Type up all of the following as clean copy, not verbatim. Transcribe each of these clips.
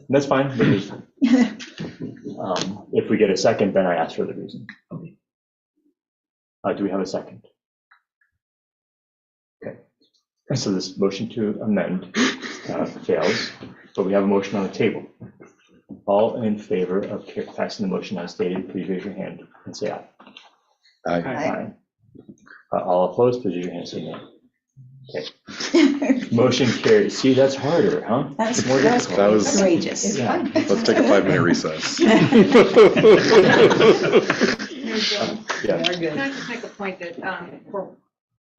That's fine. If we get a second, then I ask for the reason. Okay. Do we have a second? Okay. So this motion to amend fails, but we have a motion on the table. All in favor of passing the motion as stated, please raise your hand and say aye. Aye. Aye. All opposed, please raise your hand and say no. Okay. Motion carries. See, that's harder, huh? That's More difficult. That was courageous. Yeah. Let's take a 5-minute recess. Yeah. Can I just make a point that for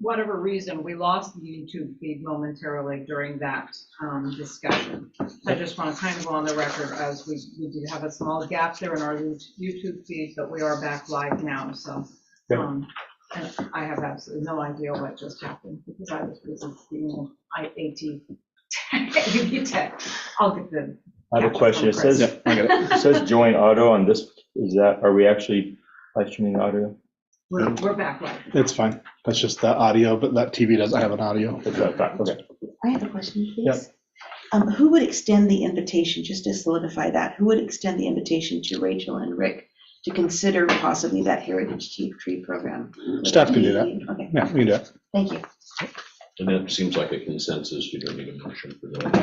whatever reason, we lost the YouTube feed momentarily during that discussion. I just want to kind of go on the record as we do have a small gap there in our YouTube feed, but we are back live now. So and I have absolutely no idea what just happened because I was busy being AT tech. I'll get the. I have a question. It says, Yeah, I got it. it says join auto on this. Is that, are we actually live streaming the audio? We're back live. It's fine. That's just the audio, but that TV doesn't have an audio. Okay. I have a question, please. Who would extend the invitation, just to solidify that, who would extend the invitation to Rachel and Rick to consider possibly that Heritage Tree Program? Staff can do that. Okay, Yeah, we can do it. thank you. And that seems like a consensus. You don't need a motion for that.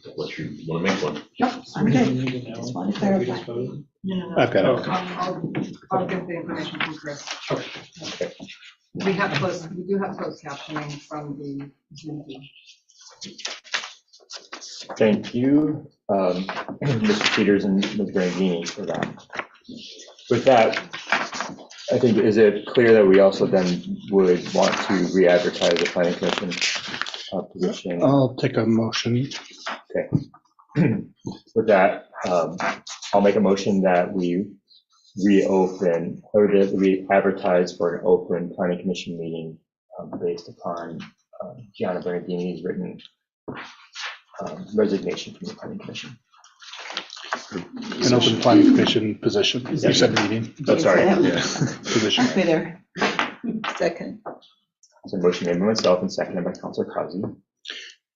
Unless you want to make one. Nope, I'm good. Just want to clarify. No. I've got it. I'll get the information from Chris. We do have closed captioning from the Zoom feed. Thank you, Mr. Peters and Ms. Brandini for that. With that, I think, is it clear that we also then would want to re-advertise the planning commission position? I'll take a motion. Okay. With that, I'll make a motion that we reopen or that we advertise for an open planning commission meeting based upon Gianna Bernardini's written resignation from the planning commission. An open planning commission position. You said meeting. Oh, sorry. Yeah. Position. Halfway there. Second. So motion made by myself and seconded by Councilor Causey.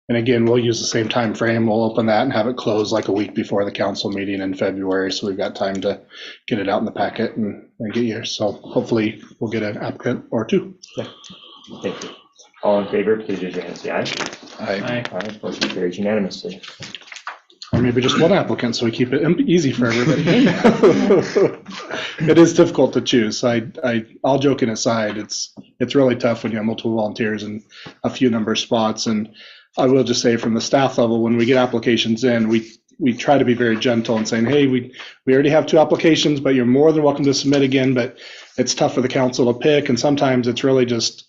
And again, we'll use the same time frame. We'll open that and have it closed like a week before the council meeting in February. So we've got time to get it out in the packet and get yours. So hopefully we'll get an applicant or two. Thank you. All in favor, please raise your hand and say aye. Aye. Aye. Motion carries unanimously. Or maybe just one applicant, so we keep it easy for everybody. It is difficult to choose. All joking aside, it's really tough when you have multiple volunteers and a few number of spots. And I will just say, from the staff level, when we get applications in, we try to be very gentle and saying, hey, we already have 2 applications, but you're more than welcome to submit again. But it's tough for the council to pick, and sometimes it's really just,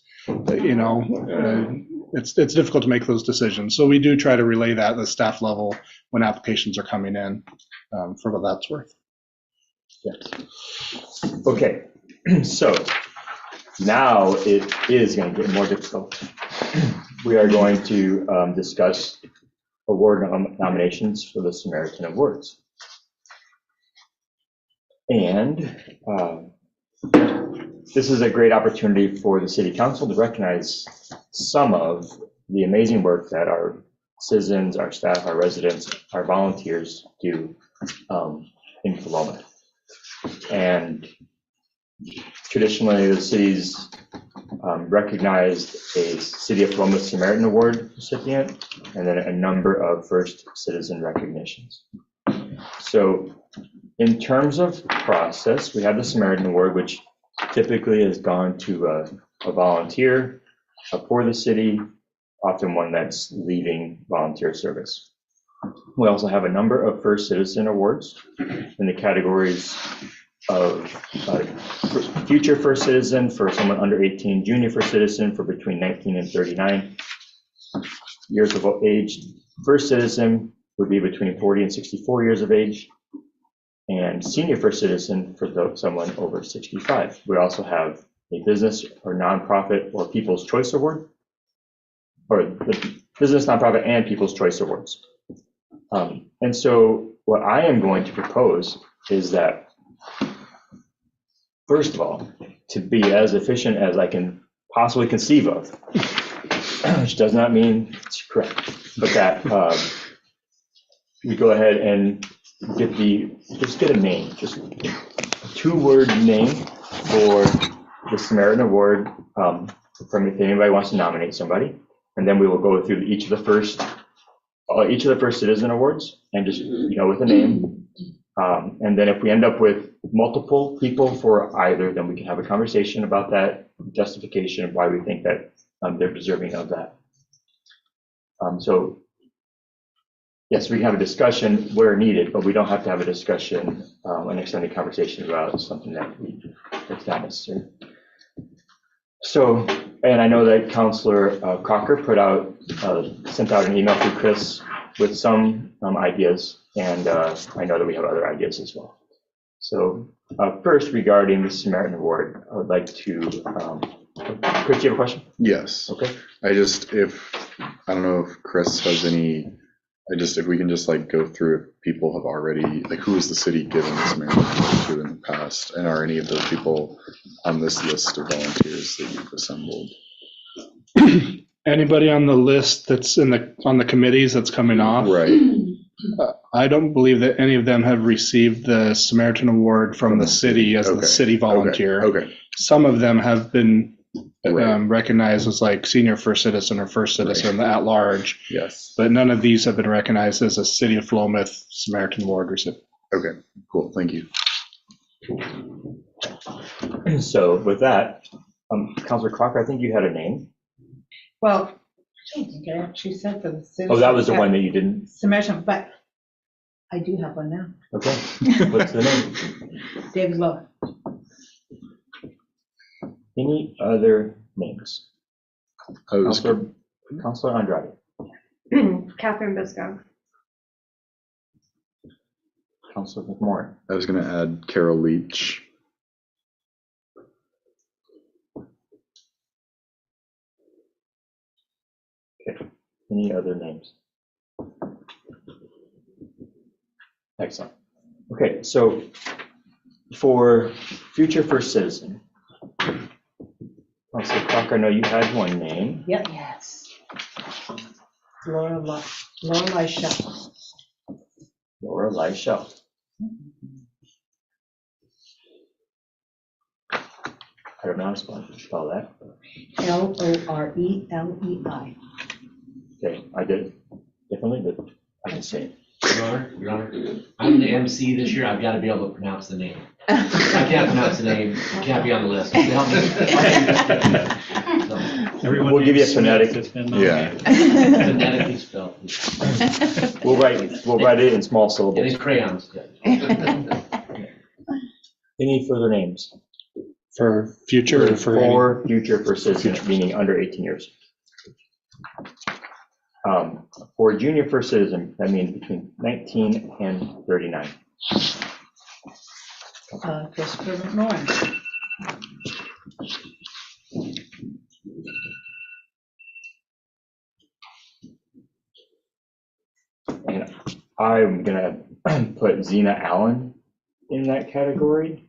it's difficult to make those decisions. So we do try to relay that at the staff level when applications are coming in, for what that's worth. Yes. Okay, so now it is going to get more difficult. We are going to discuss award nominations for the Samaritan Awards. And this is a great opportunity for the City Council to recognize some of the amazing work that our citizens, our staff, our residents, our volunteers do in Paloma. And traditionally, the city's recognized a City of Paloma Samaritan Award recipient, and then a number of first citizen recognitions. So in terms of process, we have the Samaritan Award, which typically has gone to a volunteer for the city, often one that's leaving volunteer service. We also have a number of first citizen awards in the categories of future first citizen for someone under 18, junior first citizen for between 19 and 39 years of age. First citizen would be between 40 and 64 years of age, and senior first citizen for someone over 65. We also have a business or nonprofit or People's Choice Award, or the business, nonprofit, and People's Choice Awards. And so what I am going to propose is that, first of all, to be as efficient as I can possibly conceive of, which does not mean it's correct, but that we go ahead and just get a name, just a 2-word name for the Samaritan Award, from if anybody wants to nominate somebody. And then we will go through each of the first citizen awards and just, with a name. And then if we end up with multiple people for either, then we can have a conversation about that justification of why we think that they're deserving of that. So yes, we can have a discussion where needed, but we don't have to have a discussion, an extended conversation about something that's not necessary. So, and I know that Councilor Crocker sent out an email to Chris with some ideas, and I know that we have other ideas as well. So first, regarding the Samaritan Award, I would like to, Chris, do you have a question? Yes. Okay. I don't know if Chris has any, if we can just like go through if people have already, like who has the city given the Samaritan Award to in the past? And are any of those people on this list of volunteers that you've assembled? Anybody on the list that's on the committees that's coming off? Right. I don't believe that any of them have received the Samaritan Award from the city as the city volunteer. Okay. Some of them have been Right. recognized as like senior first citizen or first citizen at large, Yes. but none of these have been recognized as a City of Philomath Samaritan Award recipient. Okay, cool. Thank you. So with that, Councilor Crocker, I think you had a name. Well, I don't think I actually said for the citizen. Oh, that was the one that you didn't? Samaritan, but I do have one now. Okay. What's the name? David Lowe. Any other names? Councilor Andrade. Catherine Biscoe. Councilor McMorrin. I was going to add Carol Leach. Okay. Any other names? Excellent. Okay, so for future first citizen, Councilor Crocker, I know you had one name. Yep. Yes. Laura Lyshell. Laura Lyshell. I don't know how to spell that. Lorelei. Okay, I did it differently, but I can say it. Your Honor, I'm the MC this year. I've got to be able to pronounce the name. If I can't pronounce the name, it can't be on the list. Help me. We'll give you a phonetic. Yeah. Phonetically spelled. We'll write it in small And syllables. in crayons. Any further names? For future or For future first citizen, meaning under 18 years. For junior first citizen, that means between 19 and 39. Christopher McMorrin. And I'm gonna put Zena Allen in that category.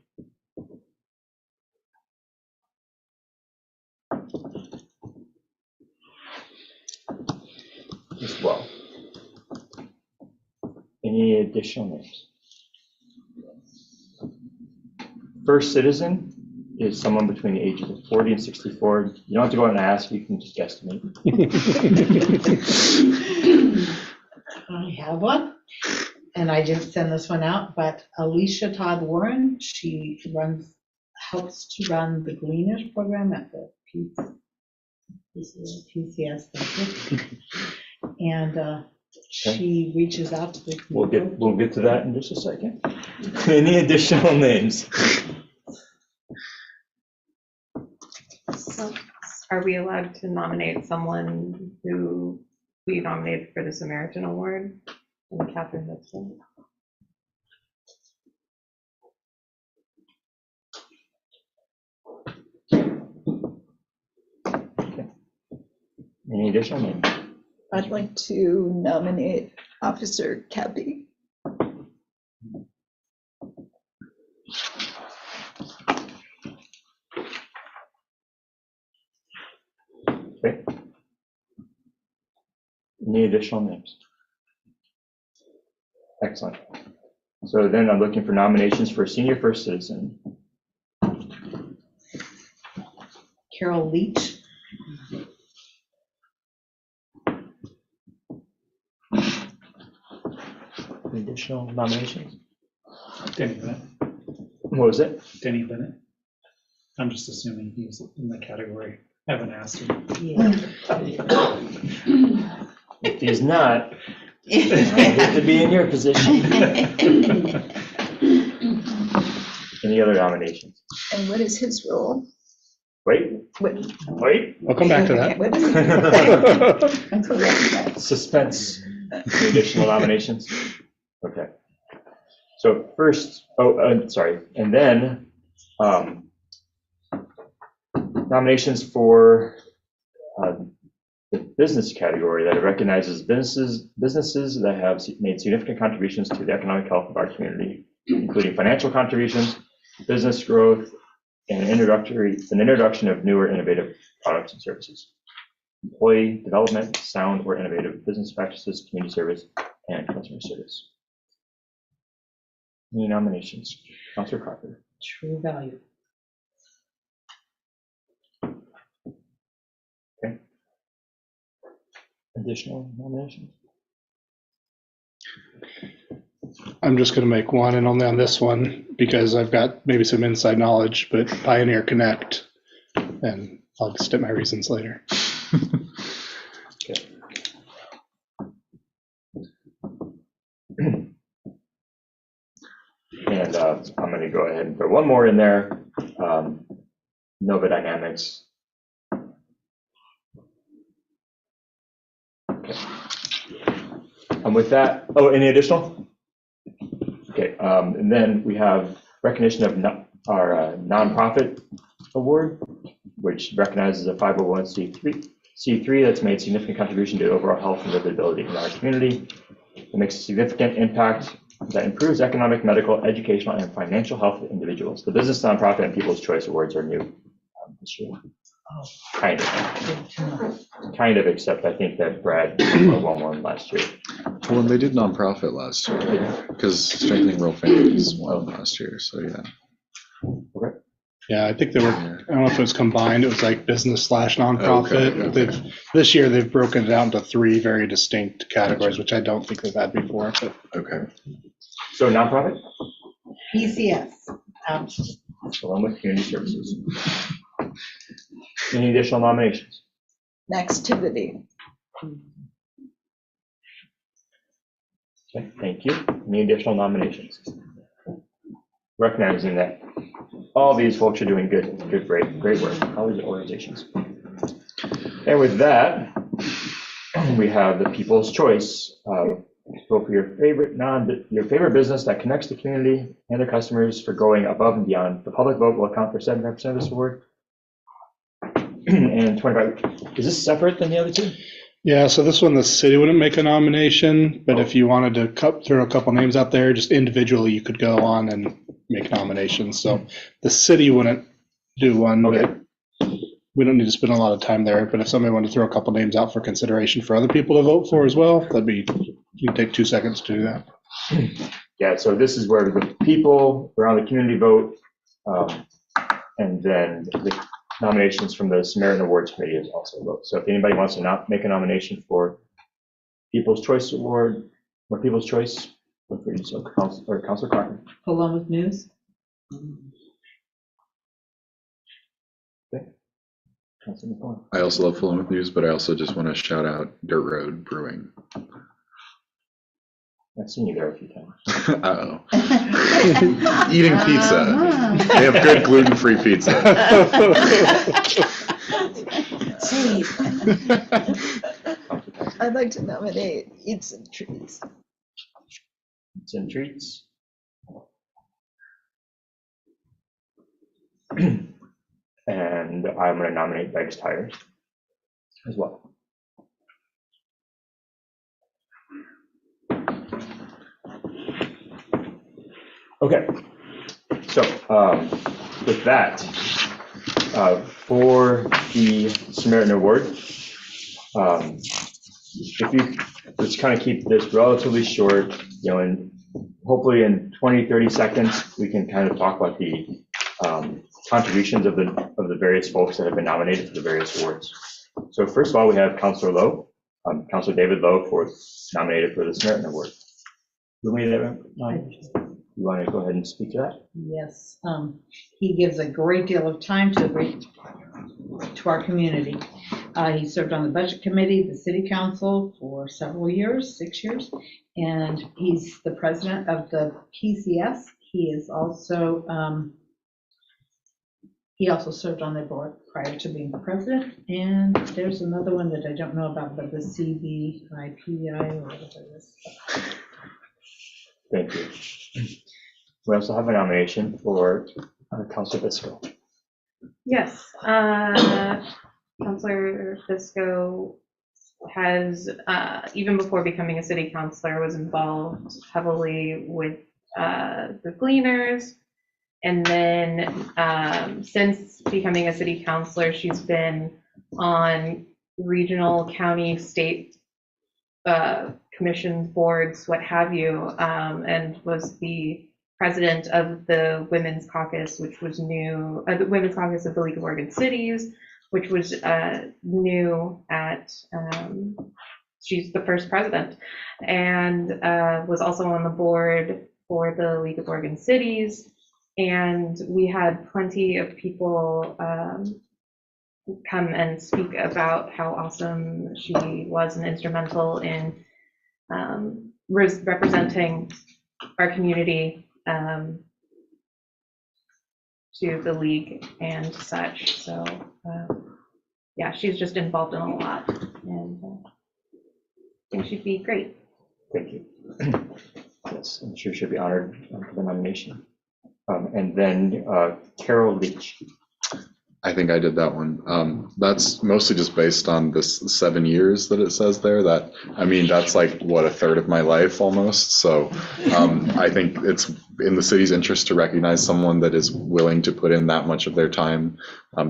As well. Any additional names? First citizen is someone between the ages of 40 and 64. You don't have to go out and ask, you can just guesstimate. I have one, and I didn't send this one out, but Alicia Todd Warren, she helps to run the Gleaners program at the PCS. And she reaches out to the community. We'll get to that in just a second. Any additional names? So, are we allowed to nominate someone who we nominated for the Samaritan Award? And Catherine Hudson. Any additional names? I'd like to nominate Officer Cappy. Okay. Any additional names? Excellent. So then I'm looking for nominations for Senior First Citizen. Carol Leach. Additional nominations? Denny Bennett. What was it? Denny Bennett. I'm just assuming he's in the category. I haven't asked him. Yeah. If he's not, I hate to be in your position. Any other nominations? And what is his role? Wait, What, wait. I'll come back to that. what is it? Until that. Suspense. Any additional nominations? Okay. So first, sorry, and then nominations for the business category that recognizes businesses that have made significant contributions to the economic health of our community, including financial contributions, business growth, and an introduction of newer innovative products and services, employee development, sound or innovative business practices, community service, and customer service. Any nominations? Councilor Carter. True value. Okay. Additional nominations? I'm just going to make one, and only on this one, because I've got maybe some inside knowledge, but Pioneer Connect, and I'll state my reasons later. Okay. And I'm going to go ahead and put one more in there. Nova Dynamics. Okay. With that, any additional? Okay, and then we have recognition of our nonprofit award, which recognizes a 501c3 that's made significant contribution to overall health and livability in our community. It makes a significant impact that improves economic, medical, educational, and financial health of individuals. The Business, Nonprofit, and People's Choice Awards are new this year. Kind of, except I think that Brad won one last year. Well, they did nonprofit last year, because Strengthening Rural Families won last year, so yeah. Okay. Yeah, I think they were, I don't know if it was combined, it was like business/nonprofit. Okay. This year they've broken it down into 3 very distinct categories, which I don't think they've had before. But. Okay. So nonprofit? BCS. Along with community services. Any additional nominations? Activity. Okay, thank you. Any additional nominations? Recognizing that all these folks are doing great work, all these organizations. And with that, we have the People's Choice. Vote for your favorite business that connects the community and their customers for going above and beyond. The public vote will account for 75% of this award. And 25, is this separate than the other two? Yeah, so this one, the city wouldn't make a nomination, but if you wanted to throw a couple names out there, just individually, you could go on and make nominations. So the city wouldn't do one, Okay. but we don't need to spend a lot of time there. But if somebody wanted to throw a couple names out for consideration for other people to vote for as well, you can take 2 seconds to do that. Yeah, so this is where the people around the community vote, and then the nominations from the Samaritan Awards Committee is also vote. So if anybody wants to make a nomination for People's Choice Award or People's Choice, look for Councilor Carter. Paloma News. Okay. Councilor McCollum. I also love Philomath News, but I also just want to shout out Dirt Road Brewing. I've seen you there a few times. Uh-oh. Eating pizza. They have good gluten-free pizza. I'd like to nominate Eats and Treats. Eats and Treats. And I'm going to nominate Begg's Tires as well. Okay, so with that, for the Samaritan Award, if you let's kind of keep this relatively short, And hopefully in 20, 30 seconds, we can kind of talk about the contributions of the various folks that have been nominated for the various awards. So first of all, we have Councilor Lowe, Councilor David Lowe, nominated for the Samaritan Award. You want to go ahead and speak to that? Yes, he gives a great deal of time to our community. He served on the Budget Committee, the City Council for several years, 6 years, and he's the president of the PCS. He is also served on the board prior to being the president. And there's another one that I don't know about, but the CBIPI or whatever it is. Thank you. We also have a nomination for Councilor Bisco. Yes, Councilor Fisco has, even before becoming a city councilor, was involved heavily with the Gleaners. And then since becoming a city councilor, she's been on regional, county, state commissions, boards, what have you, and was the president of the Women's Caucus, which was new, the Women's Caucus of the League of Oregon Cities, which was new at, she's the first president, and was also on the board for the League of Oregon Cities. And we had plenty of people come and speak about how awesome she was and instrumental in representing our community to the league and such. So yeah, she's just involved in a lot, and I think she'd be great. Thank you. Yes, I'm sure she'll be honored for the nomination. And then Carol Leach. I think I did that one. That's mostly just based on this 7 years that it says there. That, I mean, that's like what, a third of my life almost. So I think it's in the city's interest to recognize someone that is willing to put in that much of their time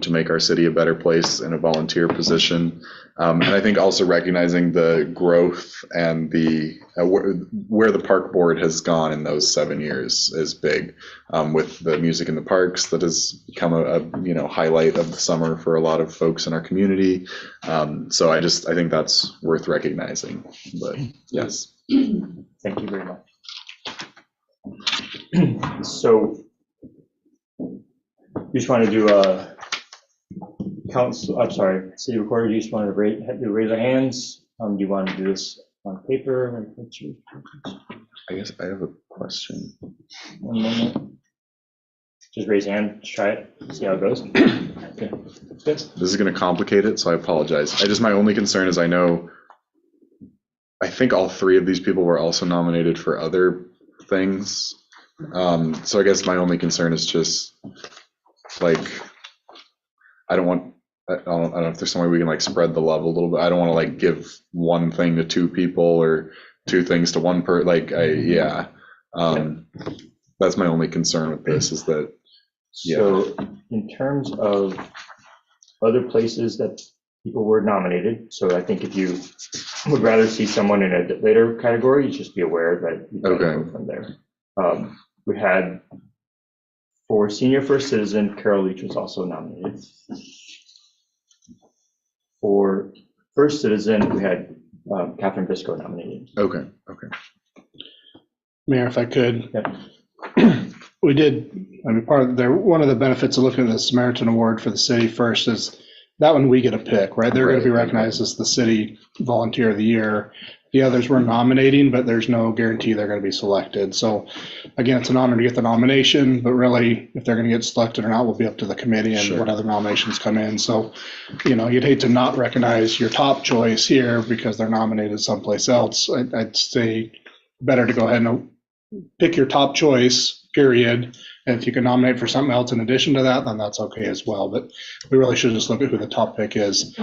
to make our city a better place in a volunteer position. And I think also recognizing the growth and the where the park board has gone in those 7 years is big, with the music in the parks that has become a highlight of the summer for a lot of folks in our community. So I think that's worth recognizing. But yes. Thank you very much. So you just want to do a city recorder, you just want to raise their hands. Do you want to do this on paper? I guess I have a question. 1 moment. Just raise your hand, try it, see how it goes. Okay. This is going to complicate it, so I apologize. My only concern is I think all 3 of these people were also nominated for other things. So I guess my only concern is just like, I don't know if there's some way we can like spread the love a little bit. I don't want to like give one thing to 2 people or 2 things to one person. That's my only concern with this is that. Yeah. So in terms of other places that people were nominated, so I think if you would rather see someone in a later category, you just be aware that you can go from there. We had for Senior First Citizen, Carol Leach was also nominated. For First Citizen, we had Catherine Bisco nominated. Okay. Mayor, if I could. Yeah. We did, one of the benefits of looking at the Samaritan Award for the city first is that one we get a pick, right? They're going to be recognized as the city volunteer of the year. The others we're nominating, but there's no guarantee they're going to be selected. So again, it's an honor to get the nomination, but really if they're going to get selected or not will be up to the committee and what other nominations come in. So, you'd hate to not recognize your top choice here because they're nominated someplace else. I'd say better to go ahead and pick your top choice, period. And if you can nominate for something else in addition to that, then that's okay as well. But we really should just look at who the top pick is.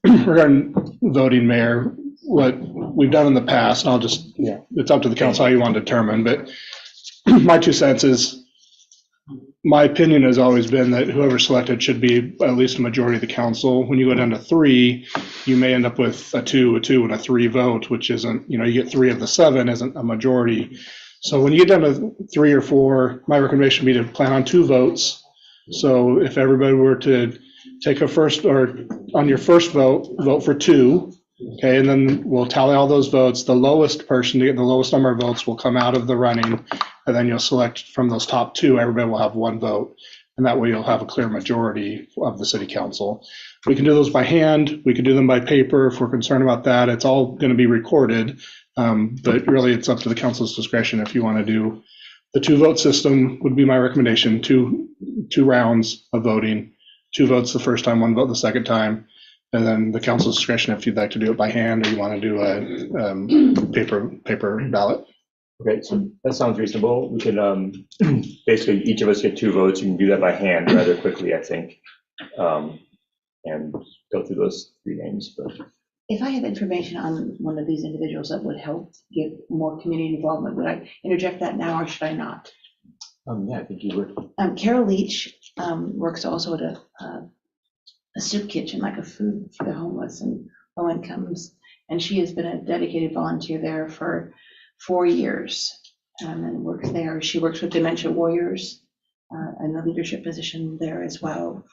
Regarding voting, Mayor, what we've done in the past, and it's up to the council how you want to determine, but my 2 cents is my opinion has always been that whoever selected should be at least a majority of the council. When you go down to 3, you may end up with a 2, and a 3 vote, which isn't, you get 3 of the 7 isn't a majority. So when you get down to 3 or 4, my recommendation would be to plan on 2 votes. So if everybody were to take a first, or on your first vote for 2, okay, and then we'll tally all those votes. The lowest person to get the lowest number of votes will come out of the running, and then you'll select from those top 2, everybody will have 1 vote. And that way you'll have a clear majority of the city council. We can do those by hand. We can do them by paper if we're concerned about that. It's all going to be recorded, but really it's up to the council's discretion if you want to do the 2-vote system would be my recommendation. 2 rounds of voting, 2 votes the first time, 1 vote the second time. And then the council's discretion if you'd like to do it by hand or you want to do a paper ballot. Okay, so that sounds reasonable. We can basically each of us get 2 votes. You can do that by hand rather quickly, I think, and go through those 3 names. But If I have information on one of these individuals that would help give more community involvement, would I interject that now or should I not? yeah, I think you would. Carol Leach works also at a soup kitchen, like a food for the homeless and low incomes. And she has been a dedicated volunteer there for 4 years and works there. She works with Dementia Warriors in the leadership position there as well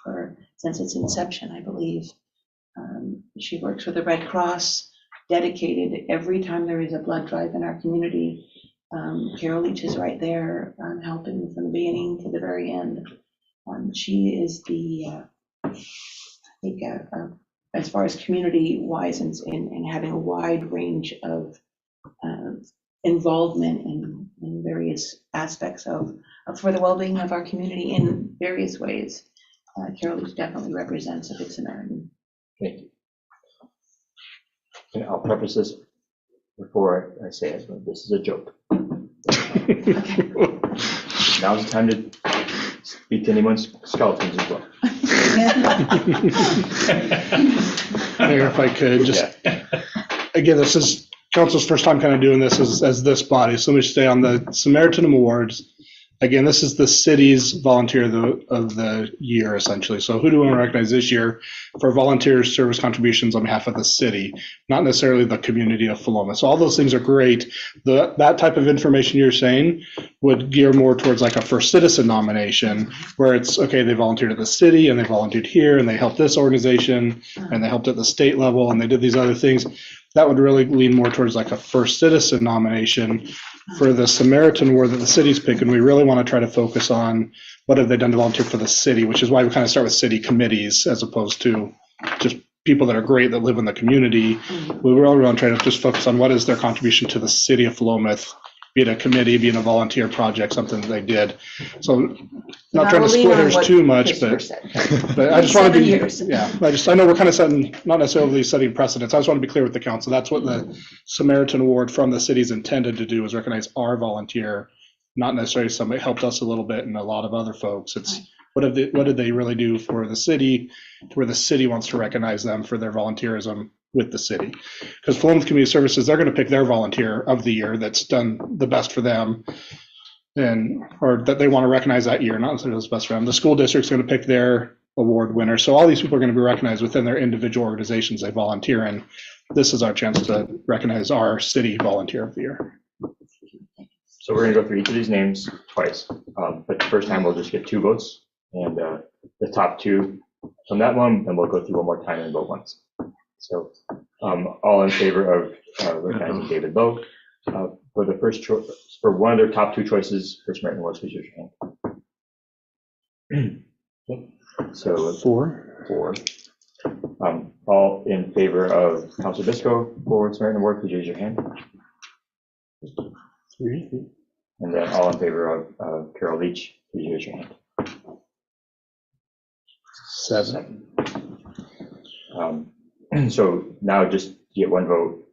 since its inception, I believe. She works with the Red Cross, dedicated every time there is a blood drive in our community. Carol Leach is right there helping from the beginning to the very end. She is I think as far as community-wise and having a wide range of involvement in various aspects for the well-being of our community in various ways. Carol Leach definitely represents a good Samaritan. Thank you. And I'll preface this before I say it, but this is a joke. Now's the time to speak to anyone's skeletons as well. Mayor, if I could, again, this is council's first time kind of doing this as this body, so let me stay on the Samaritan Awards. Again, this is the city's volunteer of the year, essentially. So who do we want to recognize this year for volunteer service contributions on behalf of the city, not necessarily the community of Paloma. So all those things are great. That type of information you're saying would gear more towards like a first citizen nomination, where it's, okay, they volunteered at the city and they volunteered here and they helped this organization and they helped at the state level and they did these other things. That would really lean more towards like a first citizen nomination. For the Samaritan Award that the city's picking, we really want to try to focus on what have they done to volunteer for the city, which is why we kind of start with city committees as opposed to just people that are great that live in the community. We really want to try to just focus on what is their contribution to the city of Philomath, be it a committee, be it a volunteer project, something that they did. So not trying to split hairs too much, but I just want to be, I know we're kind of setting, not necessarily setting precedents. I just want to be clear with the council. That's what the Samaritan Award from the city is intended to do, is recognize our volunteer, not necessarily somebody helped us a little bit and a lot of other folks. It's what did they really do for the city, to where the city wants to recognize them for their volunteerism with the city. Because Philomath Community Services, they're going to pick their volunteer of the year that's done the best for them, or that they want to recognize that year, not necessarily what's best for them. The school district's going to pick their award winner. So all these people are going to be recognized within their individual organizations they volunteer in. This is our chance to recognize our city volunteer of the year. So we're going to go through each of these names twice, but the first time we'll just get 2 votes, and the top 2 from that one, then we'll go through one more time and vote once. So all in favor of recognizing David Lowe for the first choice, for one of their top 2 choices for Samaritan Awards, please use your hand. Okay. So 4. All in favor of Councilor Bisco for Samaritan Award, please use your hand. 3. And then all in favor of Carol Leach, please use your hand. 7. So now just get 1 vote.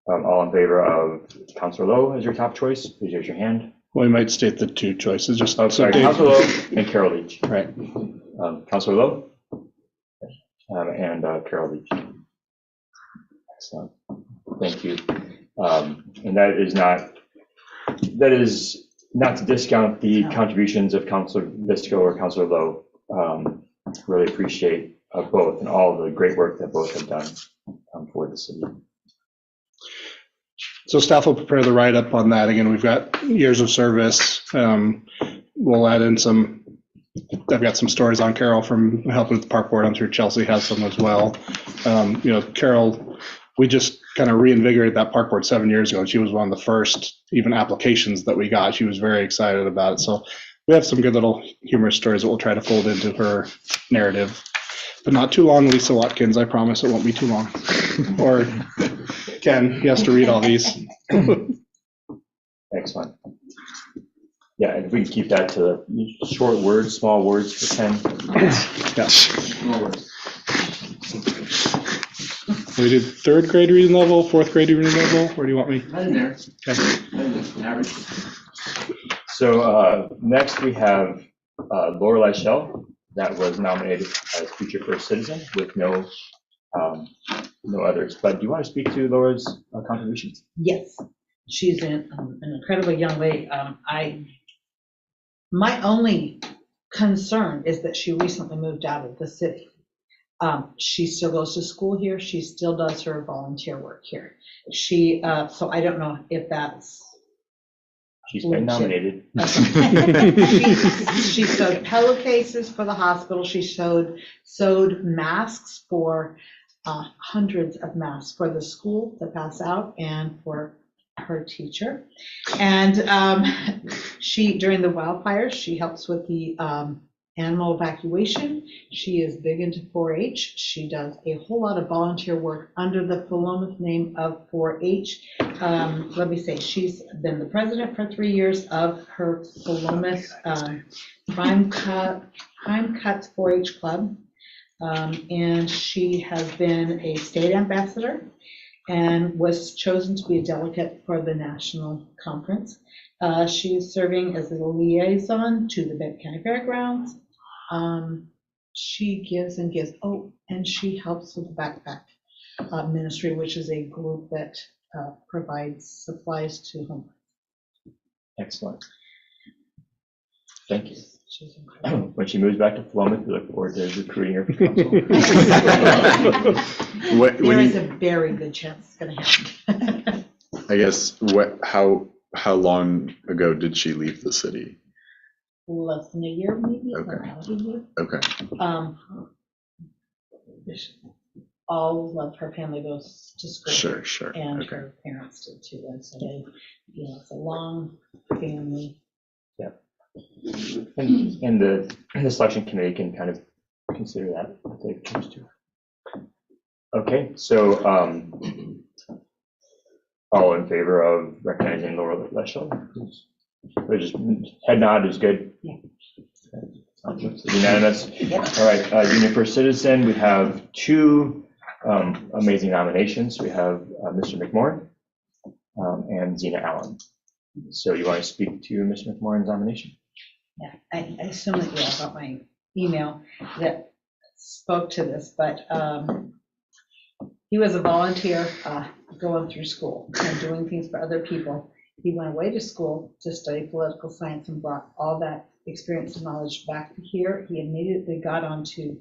All in favor of Councilor Lowe as your top choice, please raise your hand. We might state the 2 choices. Just sorry, Councilor Lowe and Carol Leach. Right. Councilor Lowe and Carol Leach. Excellent. Thank you. And that is not to discount the No. contributions of Councilor Visco or Councilor Lowe. Really appreciate both and all the great work that both have done for the city. So staff will prepare the write-up on that. Again, we've got years of service. We'll add in some, I've got some stories on Carol from helping with the park board. I'm sure Chelsea has some as well. Carol, we just kind of reinvigorated that park board 7 years ago, and she was one of the first even applications that we got. She was very excited about it. So we have some good little humorous stories that we'll try to fold into her narrative. But not too long, Lisa Watkins. I promise it won't be too long. Or Ken, he has to read all these. Excellent. Yeah, and if we can keep that to short words, small words for 10. Yeah. Small words. We did third grade reading level, fourth grade reading level. Where do you want me? Right in there. Okay. Average. So next we have Lorelei Shell, that was nominated as Future First Citizen with no others. But do you want to speak to Laura's contributions? Yes, she's an incredible young lady. My only concern is that she recently moved out of the city. She still goes to school here. She still does her volunteer work here. So I don't know if that's. She's been nominated. She sewed pillowcases for the hospital. She sewed masks for hundreds of masks for the school to pass out and for her teacher. And during the wildfires, she helps with the animal evacuation. She is big into 4-H. She does a whole lot of volunteer work under the Philomath name of 4-H. Let me say, she's been the president for 3 years of her Philomath Prime Cuts 4-H Club. And she has been a state ambassador and was chosen to be a delegate for the national conference. She is serving as a liaison to the Benton County Fairgrounds. She gives and gives. Oh, and she helps with the Backpack Ministry, which is a group that provides supplies to homeless. Excellent. Thank you. She's incredible. When she moves back to Philomath, we look forward to recruiting her for council. There is a very good chance it's going to happen. I guess, how long ago did she leave the city? Less than a year, maybe. Okay. About a year. Okay. All of her family goes to school. Sure. And Okay. her parents did too. And so they, it's a long family. And the selection committee can kind of consider that if they choose to. Okay, so all in favor of recognizing Laura Leschel? Or just head nod is good? Yeah. Unanimous? Yep. All right, Junior First Citizen, we have two amazing nominations. We have Mr. McMorrin and Zena Allen. So you want to speak to Mr. McMorrin's nomination? Yeah, I assume that you all got my email that spoke to this, but he was a volunteer going through school and doing things for other people. He went away to school to study political science and brought all that experience and knowledge back to here. He immediately got onto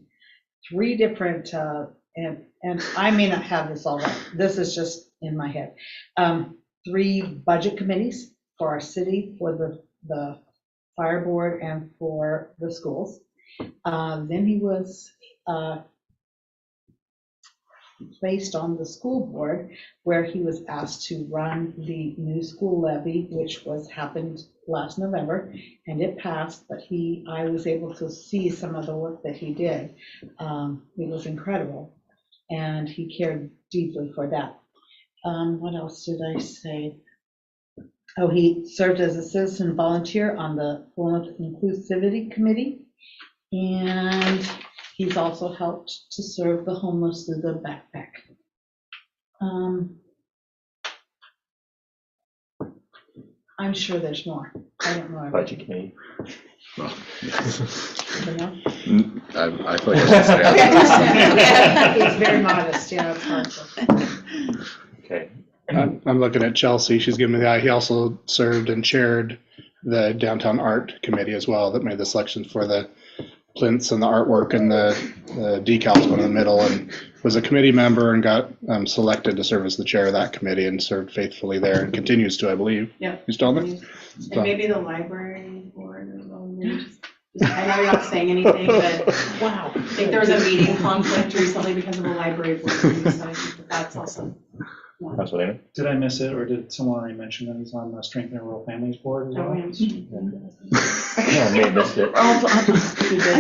3 different, and I may not have this all right. This is just in my head. 3 budget committees for our city, for the fire board, and for the schools. Then he was placed on the school board, where he was asked to run the new school levy, which happened last November, and it passed. But I was able to see some of the work that he did. It was incredible, and he cared deeply for that. What else did I say? Oh, he served as a citizen volunteer on the Philomath Inclusivity Committee, and he's also helped to serve the homeless through the backpack. I'm sure there's more. I don't know. Budget committee. Well, You know? I feel like I should say. He's very modest, yeah, it's hard to. Okay. I'm looking at Chelsea. She's giving me the eye. He also served and chaired the Downtown Art Committee as well that made the selections for the plinths and the artwork and the decals going in the middle, and was a committee member and got selected to serve as the chair of that committee and served faithfully there and continues to, I believe. Yeah. You still on there? And maybe the library board as well. I know you're not saying anything, but Wow. I think there was a meeting conflict recently because of the library board meeting, so I think that's also. Councilor Lehman? Did I miss it, or did someone already mention that he's on the Strengthening Rural Families Board as well? I may have missed it. I'm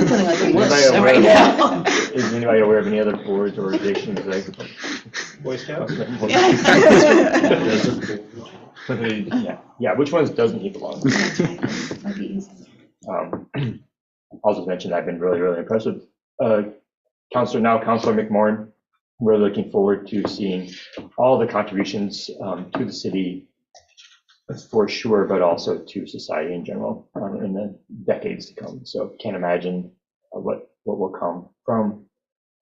feeling like a Anybody wuss aware right of- now. Is anybody aware of any other boards or organizations like? Boy Scouts? Yeah, which ones doesn't he belong? Might be easy. I'll just mention I've been really, really impressed with Councilor McMorrin. We're looking forward to seeing all the contributions to the city for sure, but also to society in general in the decades to come. So can't imagine what will come from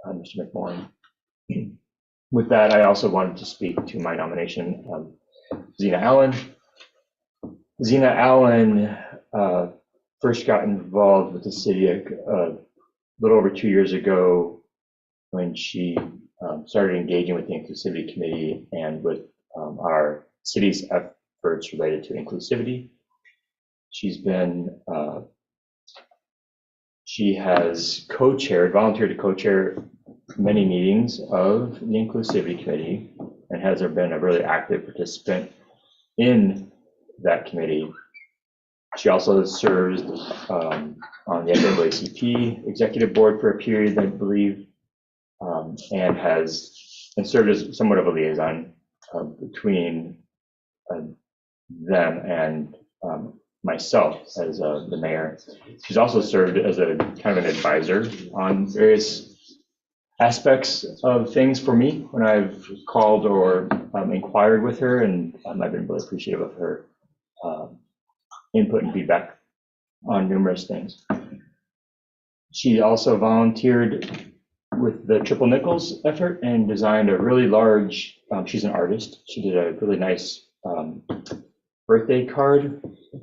Mr. McMorrin. With that, I also wanted to speak to my nomination, Zena Allen. Zena Allen first got involved with the city a little over 2 years ago when she started engaging with the Inclusivity Committee and with our city's efforts related to inclusivity. She has volunteered to co-chair many meetings of the Inclusivity Committee and has been a really active participant in that committee. She also served on the NAACP executive board for a period, I believe, and served as somewhat of a liaison between them and myself as the mayor. She's also served as a kind of an advisor on various aspects of things for me when I've called or inquired with her, and I've been really appreciative of her input and feedback on numerous things. She also volunteered with the Triple Nickels effort and designed a really large, she's an artist, she did a really nice birthday card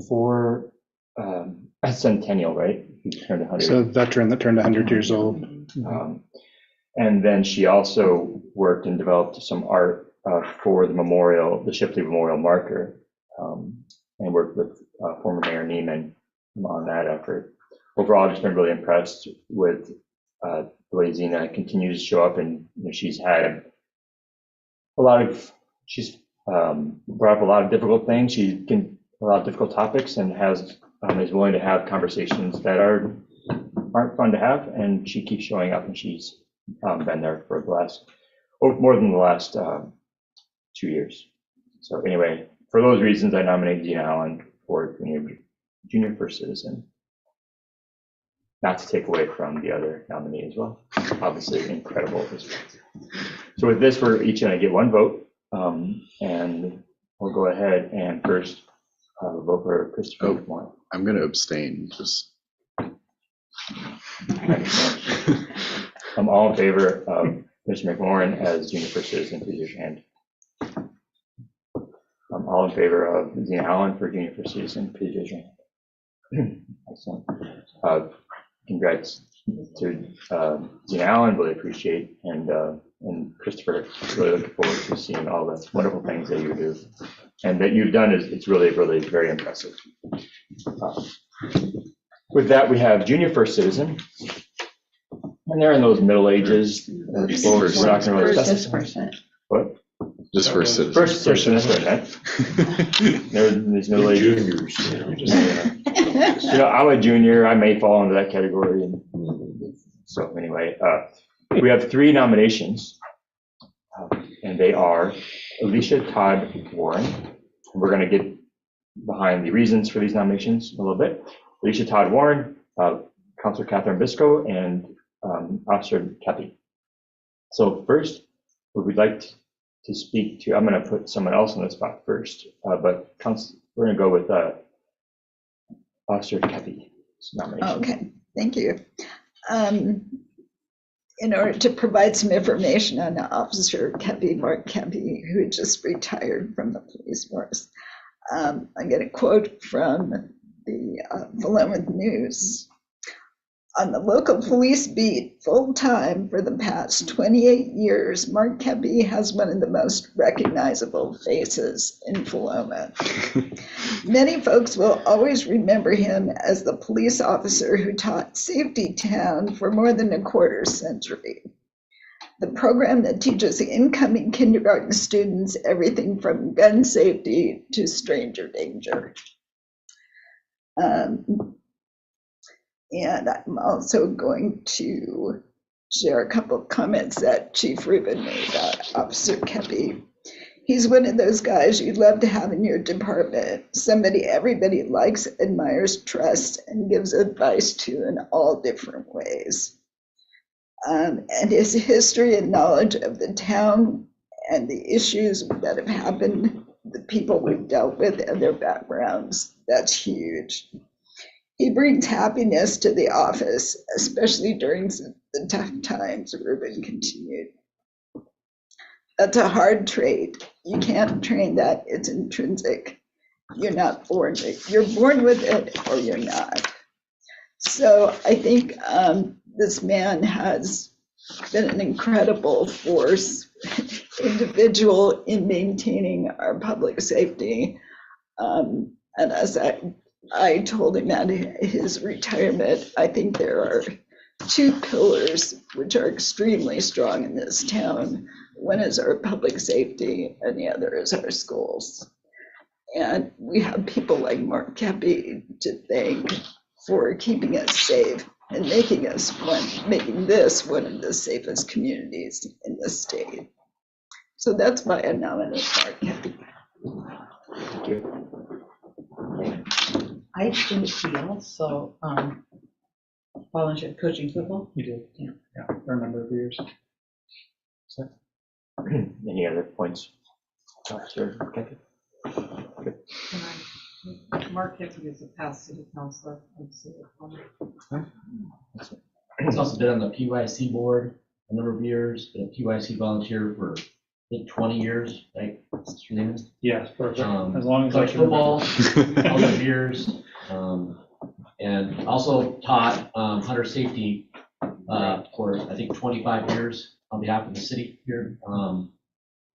for a centennial, right? He turned 100. So veteran that turned 100 years old. And then she also worked and developed some art for the Shipley Memorial marker, and worked with former Mayor Neiman on that effort. Overall, I've just been really impressed with the way Zena continues to show up, and she's had she's brought up a lot of difficult things. A lot of difficult topics, and is willing to have conversations that aren't fun to have, and she keeps showing up, and she's been there for more than the last 2 years. So anyway, for those reasons, I nominate Zena Allen for Junior First Citizen. Not to take away from the other nominee as well. Obviously, incredible history. So with this, we're each going to get one vote, and we'll go ahead and first vote for Christopher McMorrin. I'm going to abstain. Just. I'm all in favor of Mr. McMorrin as Junior First Citizen. Please raise your hand. I'm all in favor of Zena Allen for Junior First Citizen. Please raise your hand. Excellent. Congrats to Zena Allen. Really appreciate, and Christopher, really looking forward to seeing all the wonderful things that you do and that you've done. It's really, really very impressive. With that, we have Junior First Citizen. And they're in those middle ages. First person. What? Just First Citizen. First Citizen, that's what I meant. They're in these middle ages. I'm a junior. I may fall into that category. So anyway, we have 3 nominations, and they are Alicia Todd Warren. We're going to get behind the reasons for these nominations a little bit. Alicia Todd Warren, Councilor Catherine Bisco, and Officer Kathy. So first, we would like to speak to, I'm going to put someone else on the spot first, but we're going to go with Officer Kathy's nomination. Okay, thank you. In order to provide some information on Officer Mark Kepi, who just retired from the police force, I'm going to quote from the Philomath News. On the local police beat full-time for the past 28 years, Mark Kepi has one of the most recognizable faces in Philomath. Many folks will always remember him as the police officer who taught Safety Town for more than a quarter century. The program that teaches incoming kindergarten students everything from gun safety to stranger danger. And I'm also going to share a couple of comments that Chief Rubin made about Officer Kepi. He's one of those guys you'd love to have in your department, somebody everybody likes, admires, trusts, and gives advice to in all different ways. And his history and knowledge of the town and the issues that have happened, the people we've dealt with and their backgrounds, that's huge. He brings happiness to the office, especially during the tough times, Rubin continued. That's a hard trait. You can't train that, it's intrinsic. You're not born with it. You're born with it or you're not. So I think this man has been an incredible force, individual in maintaining our public safety. And as I told him at his retirement, I think there are two pillars which are extremely strong in this town. One is our public safety and the other is our schools. And we have people like Mark Kepi to thank for keeping us safe and making this one of the safest communities in the state. So that's why I nominate Mark Kepi. Thank you. I think he also volunteered coaching football. You did, yeah, for a number of years. So, Any other points? Officer Kepi? Good. Mark Kepi is a past city councilor. He's also been on the PYC board a number of years, been a PYC volunteer for I think 20 years, right? What's your name? yeah, for as long as I Coach can football, remember. all those years, and also taught hunter safety for I think 25 years on behalf of the city here.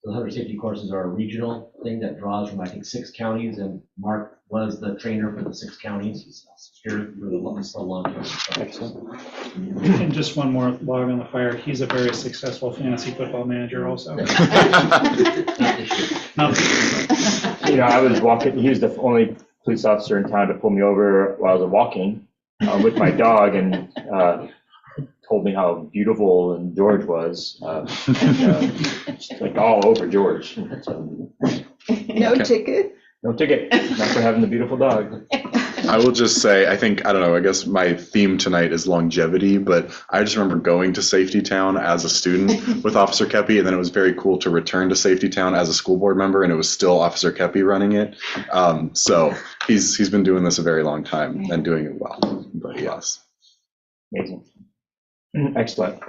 The hunter safety courses are a regional thing that draws from I think 6 counties, and Mark was the trainer for the 6 counties. He's here for a long time. Excellent. And just one more log on the fire. He's a very successful fantasy football manager also. Not this year. No. You know, I was walking, he was the only police officer in town to pull me over while I was walking with my dog and told me how beautiful and George was. Just like all over George. So, No ticket? no ticket, not for having the beautiful dog. I will just say, I don't know, I guess my theme tonight is longevity, but I just remember going to Safety Town as a student with Officer Kepi, and then it was very cool to return to Safety Town as a school board member, and it was still Officer Kepi running it. So he's been doing this a very long time and doing it well, but yes. Amazing. Excellent.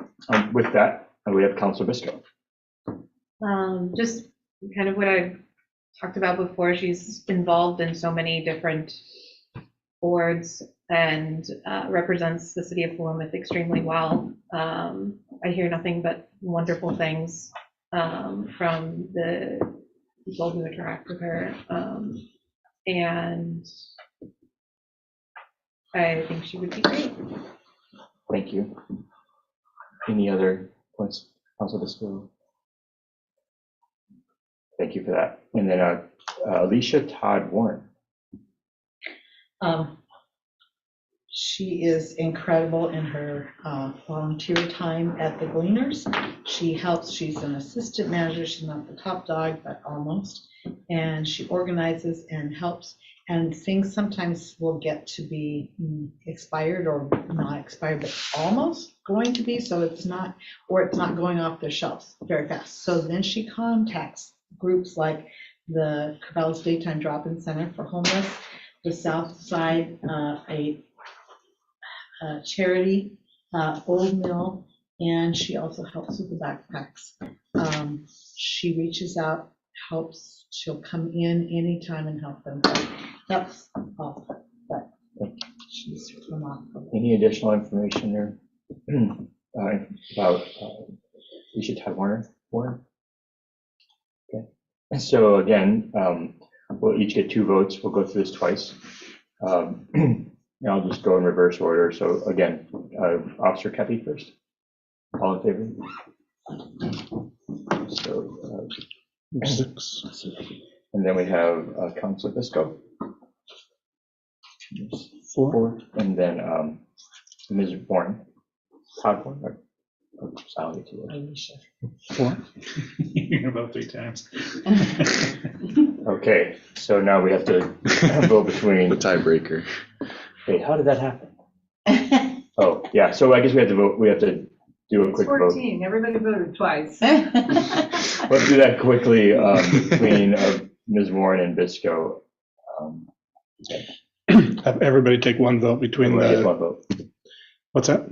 With that, we have Councilor Biscoe. Just kind of what I've talked about before, she's involved in so many different boards and represents the city of Philomath extremely well. I hear nothing but wonderful things from the people who interact with her, and I think she would be great. Thank you. Any other points, Councilor Biscoe? Thank you for that. And then Alicia Todd Warren. She is incredible in her volunteer time at the Gleaners. She helps, she's an assistant manager, she's not the top dog, but almost. And she organizes and helps, and things sometimes will get to be expired or not expired, but almost going to be, so it's not, or it's not going off the shelves very fast. So then she contacts groups like the Cabela's Daytime Drop-In Center for Homeless, the South Side, a charity, Old Mill, and she also helps with the backpacks. She reaches out, helps, she'll come in anytime and help them. That's all, but Any additional information there about Alicia Todd Warner? Okay. So again, we'll each get 2 votes. We'll go through this twice. And I'll just go in reverse order. So again, Officer Kepi first. All in favor? So 6. and then we have Councilor Bisco. 4. And then Ms. Bourne. Todd Bourne. Or Sally too. Alicia. 4. You're gonna vote 3 times. Okay, so now we have to vote between. The tiebreaker. Wait, how did that happen? Oh, yeah, so I guess we have to vote, we have to do a It's quick vote. 14, everybody voted twice. Let's do that quickly between Ms. Warren and Bisco. Have everybody take 1 vote between Everyone gets the, 1 vote. what's that?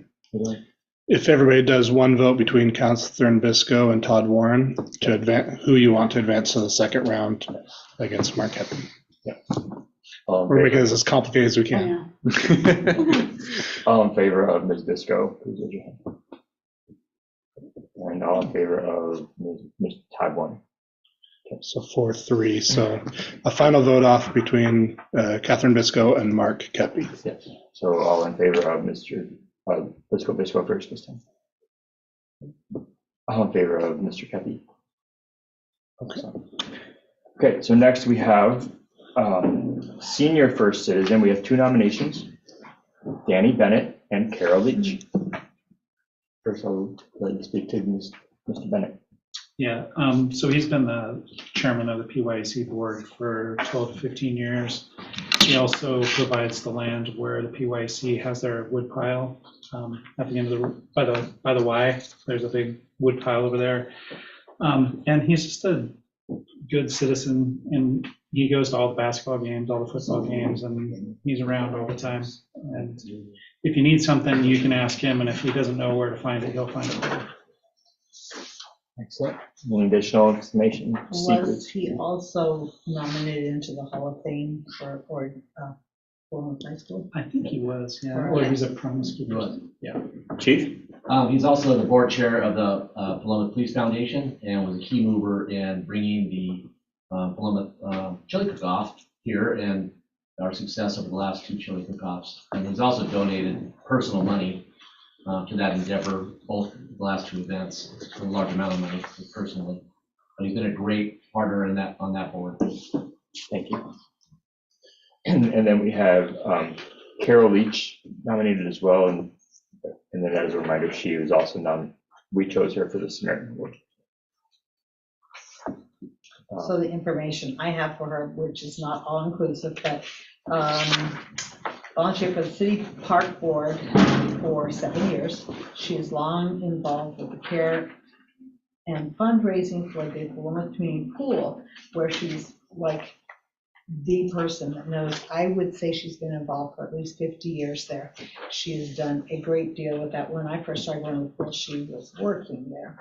If everybody does 1 vote between Councilor Bisco and Todd Warren to advance, who you want to advance to the 2nd round against Mark Kepi. We're making this as complicated as we can. All in favor of Ms. Bisco, please raise your hand. And all in favor of Ms. Todd Warren. So 4-3. So a final vote off between Catherine Bisco and Mark Kepi. Yes, so all in favor of Mr. Let's go Bisco first this time. All in favor of Mr. Kepi. Okay, so next we have Senior First Citizen. We have 2 nominations, Danny Bennett and Carol Leach. First, I'll let you speak to Mr. Bennett. Yeah, so he's been the chairman of the PYC board for 12 to 15 years. He also provides the land where the PYC has their wood pile at the end of by the Y. There's a big wood pile over there, and he's just a good citizen. And he goes to all the basketball games, all the football games, and he's around all the time. And if you need something, you can ask him, and if he doesn't know where to find it, he'll find it for you. Excellent. Any additional information? Was he also nominated into the Hall of Fame for Plymouth High School? I think he was, yeah. Right. Or he's a promiscuous. Yeah. Chief? He's also the board chair of the Plymouth Police Foundation and was a key mover in bringing the Plymouth chili cook-off here and our success over the last 2 chili cook-offs. And he's also donated personal money to that endeavor, both the last 2 events, a large amount of money personally. But he's been a great partner on that board. Thank you. And then we have Carol Leach nominated as well. And then as a reminder, she was also we chose her for the Samaritan Award. So the information I have for her, which is not all inclusive, but volunteered for the City Park Board for 7 years. She is long involved with the care and fundraising for the Plymouth Community Pool, where she's like the person that knows. I would say she's been involved for at least 50 years there. She has done a great deal with that. When I first started going to the pool, she was working there.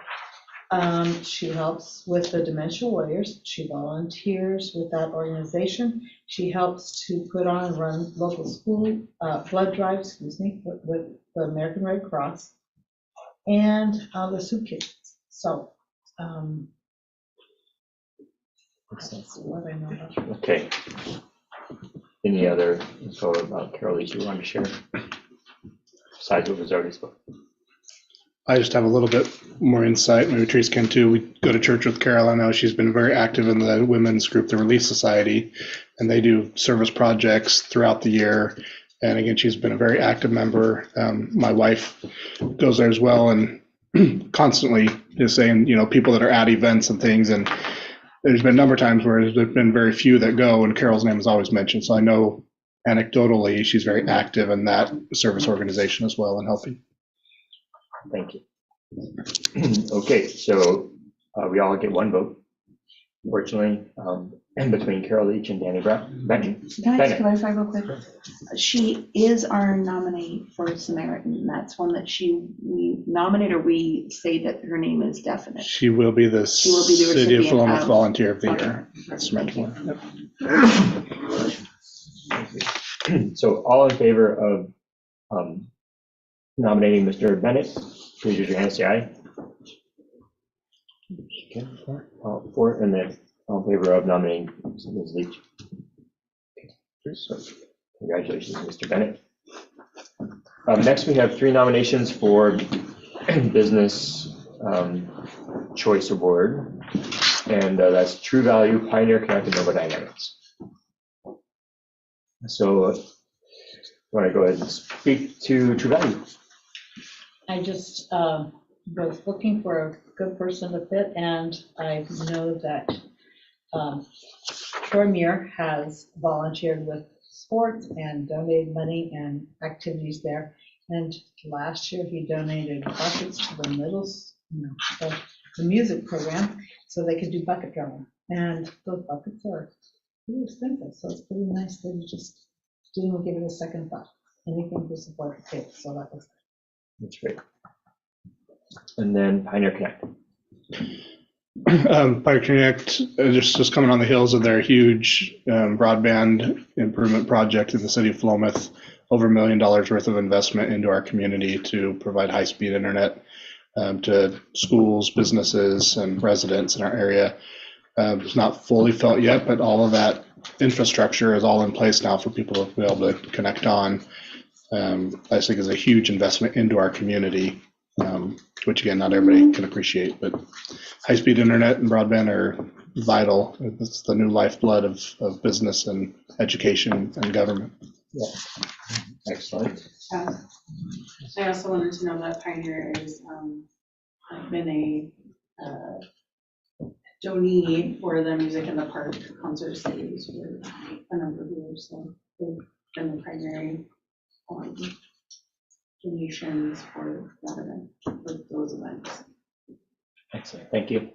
She helps with the Dementia Warriors. She volunteers with that organization. She helps to put on and run local school blood drives, with the American Red Cross and the soup kitchens. So that's what I know about her. Okay. Any other info about Carol Leach you want to share? Besides what was already spoken. I just have a little bit more insight. Maybe Teresa can too. We go to church with Carol. I know she's been very active in the women's group, the Relief Society, and they do service projects throughout the year. And again, she's been a very active member. My wife goes there as well and constantly is saying, people that are at events and things. And there's been a number of times where there's been very few that go, and Carol's name is always mentioned. So I know anecdotally she's very active in that service organization as well and helping. Thank you. Okay, so we all get 1 vote, fortunately, in between Carol Leach and Danny Brown. Can I just clarify real quick? She is our nominee for Samaritan. That's one that we nominate, or we say that her name is definite. She will be the City of Plymouth Volunteer of the Year. So all in favor of nominating Mr. Bennett. Please use your hand and say aye. Okay, four, and then all in favor of nominating Ms. Leach. Okay, so congratulations, Mr. Bennett. Next, we have 3 nominations for Business Choice Award, and that's True Value, Pioneer Connect, and Nova Dynamics. So, I want to go ahead and speak to True Value. I just was looking for a good person to fit, and I know that Troy Muir has volunteered with sports and donated money and activities there. And last year he donated buckets to the the music program so they could do bucket drumming. And those buckets are pretty expensive, so it's pretty nice that he just didn't give it a second thought. Anything to support the kids, so that was. That's great. And then Pioneer Connect. Pioneer Connect, just coming on the heels of their huge broadband improvement project in the city of Philomath, over $1 million worth of investment into our community to provide high-speed internet to schools, businesses, and residents in our area. It's not fully felt yet, but all of that infrastructure is all in place now for people to be able to connect on. I think is a huge investment into our community, which again, not everybody can appreciate, but high-speed internet and broadband are vital. It's the new lifeblood of business and education and government. Yeah. Excellent. I also wanted to know that Pioneer has been a donee for the Music in the Park concert series for a number of years. So they've been the primary donations for that event, for those events. Excellent. Thank you.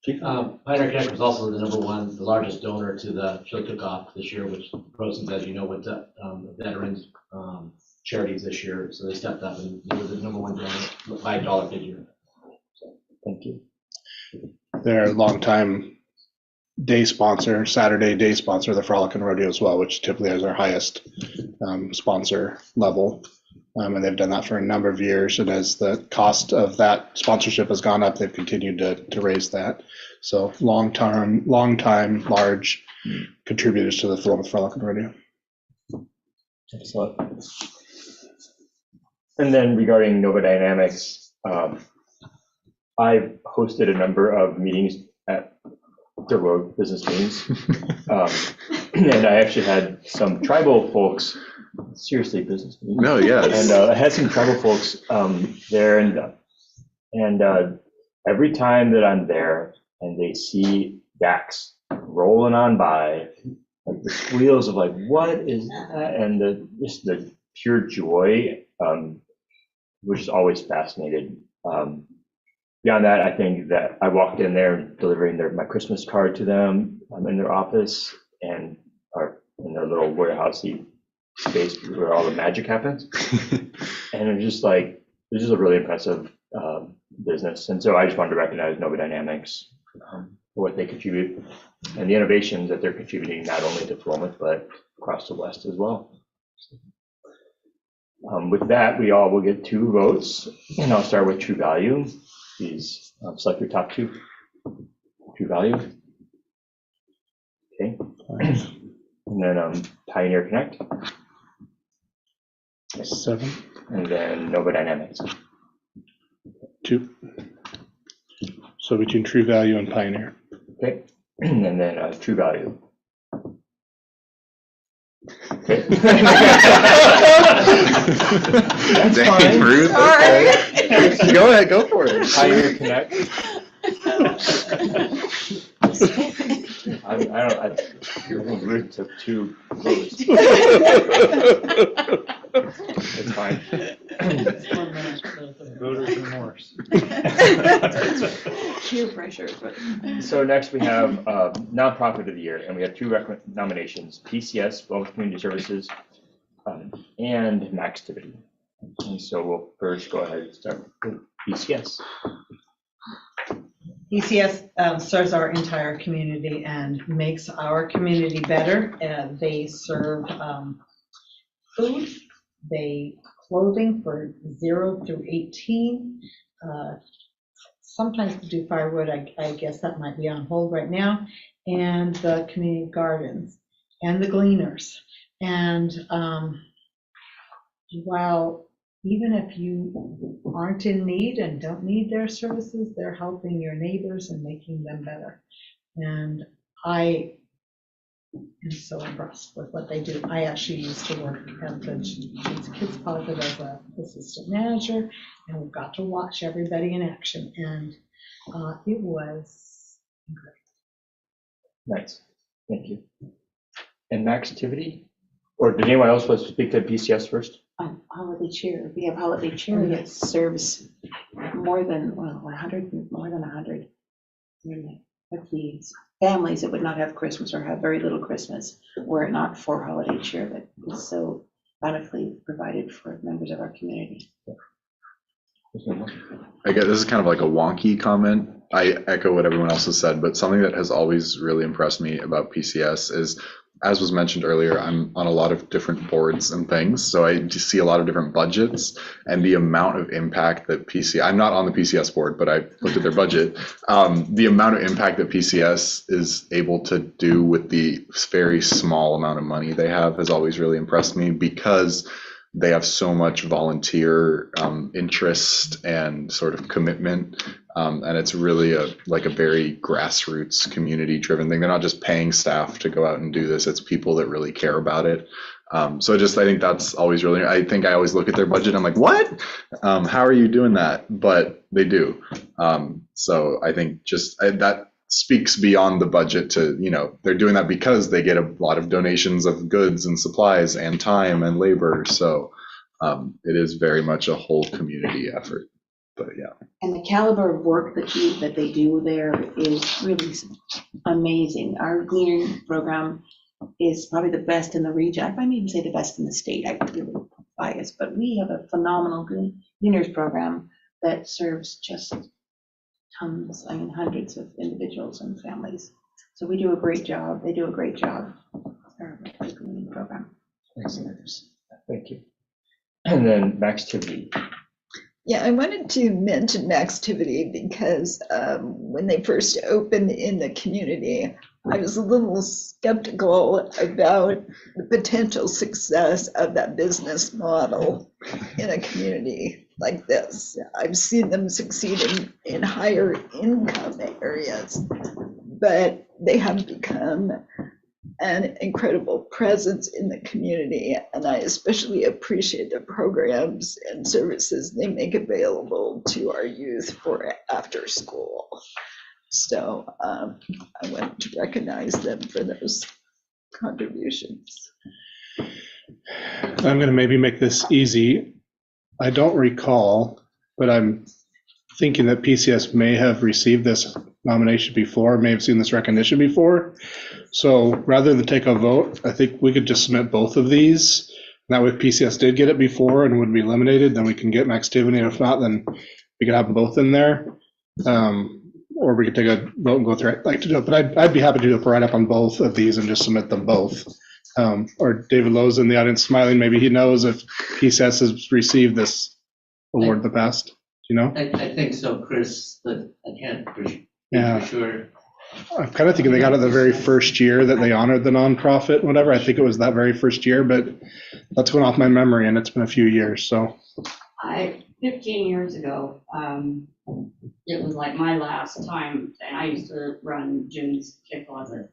Chief? Pioneer Connect was also the the largest donor to the show kickoff this year, which proceeds, as you know, went to veterans charities this year. So they stepped up and they were the #1 donor, $5 figure. So, thank you. They're a longtime day sponsor, Saturday day sponsor of the Frolic and Rodeo as well, which typically has our highest sponsor level. And they've done that for a number of years. And as the cost of that sponsorship has gone up, they've continued to raise that. So long time, large contributors to the Philomath Frolic and Rodeo. Excellent. And then regarding Nova Dynamics, I've hosted a number of meetings at the road business meetings. And I actually had some tribal folks, seriously business meetings. No, yeah. And I had some tribal folks there, and every time that I'm there and they see Dax rolling on by, like the squeals of like, what is that? And just the pure joy, which is always fascinated. Beyond that, I think that I walked in there delivering my Christmas card to them in their office and in their little warehousey space where all the magic happens. And it's just like, this is a really impressive business. And so I just wanted to recognize Nova Dynamics for what they contribute and the innovations that they're contributing not only to Philomath, but across the West as well. With that, we all will get 2 votes, and I'll start with True Value. Please select your top 2. True Value. Okay. And then Pioneer Connect. 7. And then Nova Dynamics. 2. So between True Value and Pioneer. Okay. And then True Value. Okay. That's Dang, fine. Ruth. Sorry. Go ahead, go for it. Pioneer Connect. I think Ruth took 2 votes. It's fine. Voter's remorse. Peer pressure. So next we have Nonprofit of the Year, and we have 2 nominations: PCS, Philomath Community Services, and Maxtivity. And so we'll first go ahead and start with PCS. ECS serves our entire community and makes our community better. They serve food They clothing for 0 through 18. Sometimes to do firewood, I guess that might be on hold right now, and the community gardens and the gleaners. And while even if you aren't in need and don't need their services, they're helping your neighbors and making them better. And I am so impressed with what they do. I actually used to work at the Kids Closet as an assistant manager, and we got to watch everybody in action, and it was great. Nice, thank you. And Max activity? Or did anyone else want to speak to PCS first? Holiday cheer. We have holiday cheer that serves more than 100, more than 100. With these families that would not have Christmas or have very little Christmas were it not for holiday cheer that is so bountifully provided for members of our community. I guess this is kind of like a wonky comment. I echo what everyone else has said, but something that has always really impressed me about PCS is, as was mentioned earlier, I'm on a lot of different boards and things, so I just see a lot of different budgets, and the amount of impact that I'm not on the PCS board, but I looked at their budget. The amount of impact that PCS is able to do with the very small amount of money they have has always really impressed me, because they have so much volunteer interest and sort of commitment, and it's really a very grassroots, community-driven thing. They're not just paying staff to go out and do this; it's people that really care about it. So I think that's always really. I think I always look at their budget. I'm like, what? How are you doing that? But they do. So I think that speaks beyond the budget to, they're doing that because they get a lot of donations of goods and supplies and time and labor. So it is very much a whole community effort. But yeah. And the caliber of work that they do there is really amazing. Our gleaning program is probably the best in the region. I might even say the best in the state. I could be a little biased, but we have a phenomenal gleaners program that serves just tons, hundreds of individuals and families. So we do a great job. They do a great job. Our gleaning program. Thank you. And then Max activity. Yeah, I wanted to mention Maxtivity because when they first opened in the community, I was a little skeptical about the potential success of that business model in a community like this. I've seen them succeed in higher income areas, but they have become an incredible presence in the community, and I especially appreciate the programs and services they make available to our youth for after school. So I want to recognize them for those contributions. I'm going to maybe make this easy. I don't recall, but I'm thinking that PCS may have received this nomination before, may have seen this recognition before. So rather than take a vote, I think we could just submit both of these. That way, if PCS did get it before and would be eliminated, then we can get Maxtivity. If not, then we could have them both in there. Or we could take a vote and go through it. Like to do it, but I'd be happy to do a write-up on both of these and just submit them both. Or David Lowe's in the audience smiling. Maybe he knows if PCS has received this award in the past. Do you know? I think so, Chris, but I can't be for sure. I'm kind of thinking they got it the very first year that they honored the nonprofit, whatever. I think it was that very first year, but that's going off my memory, and it's been a few years. So 15 years ago, it was like my last time, and I used to run June's Kid Closet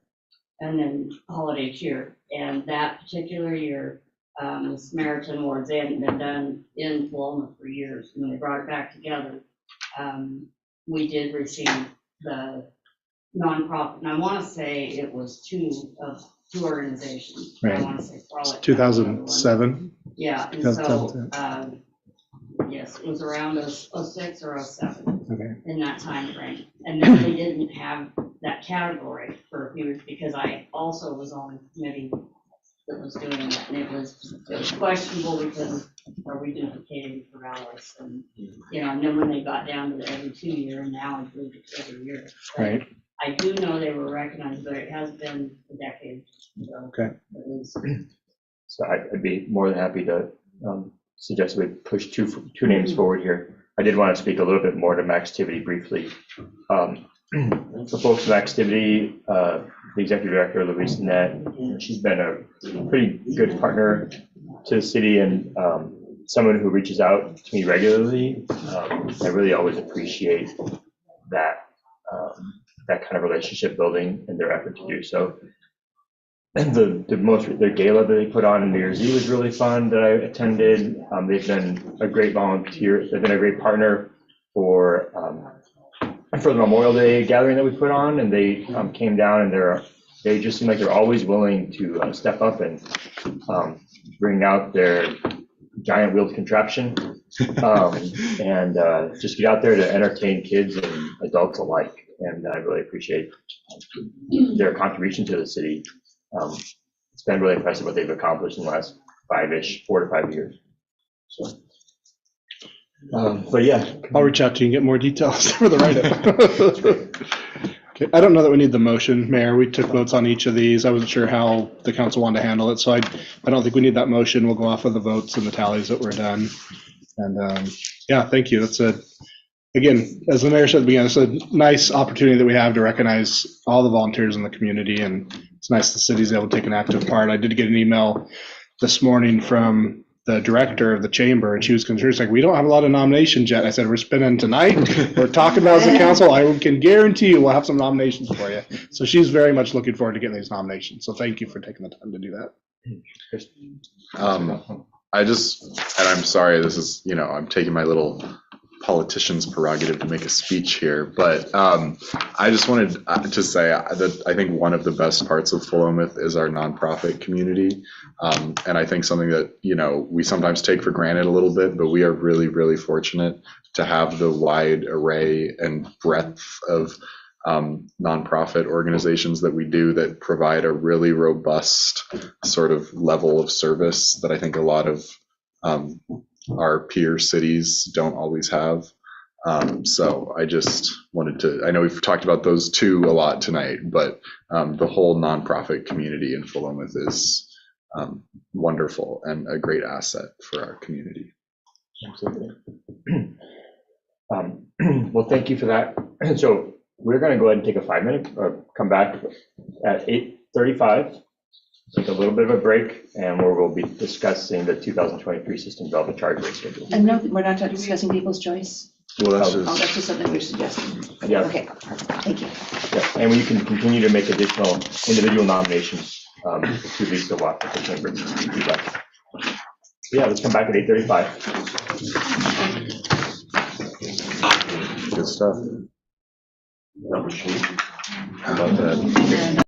and then Holiday Cheer. And that particular year, the Samaritan Awards, they hadn't been done in Paloma for years. When they brought it back together, we did receive the nonprofit, and I want to say it was two organizations. Right. I want to say Frolic. 2007. Yeah, and so yes, it was around 06 or 07 in that time frame. And then they didn't have that category for a few years because I also was on the committee that was doing that, and it was questionable because are we duplicating for Alice, and and then when they got down to the every 2 year, and now I believe it's every year. But right. I do know they were recognized, but it has been a decade. So okay. So I'd be more than happy to suggested we push two names forward here. I did want to speak a little bit more to Maxtivity briefly. The folks at Maxtivity, the executive director, Louise Net, she's been a pretty good partner to the city and someone who reaches out to me regularly. I really always appreciate that that kind of relationship building and their effort to do so. And their gala that they put on New Year's Eve was really fun that I attended. They've been a great volunteer. They've been a great partner for the Memorial Day gathering that we put on, and they came down and they just seem like they're always willing to step up and bring out their giant wheeled contraption and just get out there to entertain kids and adults alike. And I really appreciate their contribution to the city. It's been really impressive what they've accomplished in the last 4 to 5 years. So, but yeah, I'll reach out to you and get more details for the write-up. Okay, I don't know that we need the motion, Mayor. We took votes on each of these. I wasn't sure how the council wanted to handle it, so I don't think we need that motion. We'll go off of the votes and the tallies that were done. And yeah, thank you. That's again, as the mayor said at the beginning, it's a nice opportunity that we have to recognize all the volunteers in the community, and it's nice the city's able to take an active part. I did get an email this morning from the director of the chamber, and she was concerned. She's like, we don't have a lot of nominations yet. I said, we're spending tonight. We're talking about as a council. I can guarantee you we'll have some nominations for you. So she's very much looking forward to getting these nominations. So thank you for taking the time to do that. And I'm sorry, this is, I'm taking my little politician's prerogative to make a speech here, but I just wanted to say that I think one of the best parts of Philomath is our nonprofit community. And I think something that, we sometimes take for granted a little bit, but we are really, really fortunate to have the wide array and breadth of nonprofit organizations that we do that provide a really robust sort of level of service that I think a lot of our peer cities don't always have. So I just wanted to, I know we've talked about those two a lot tonight, but the whole nonprofit community in Philomath is wonderful and a great asset for our community. Absolutely. Well, thank you for that. So we're going to go ahead and take a 5-minute or come back at 8:35. Take a little bit of a break, and where we'll be discussing the 2023 system development charge rate schedule. And no, we're not discussing people's choice. Well, that's Oh, that's just something we're suggesting. Yeah. Okay, thank you. Yeah, and you can continue to make additional individual nominations to Lisa Watt at the chamber if you'd like. Yeah, let's come back at 8:35. Good stuff. How about that?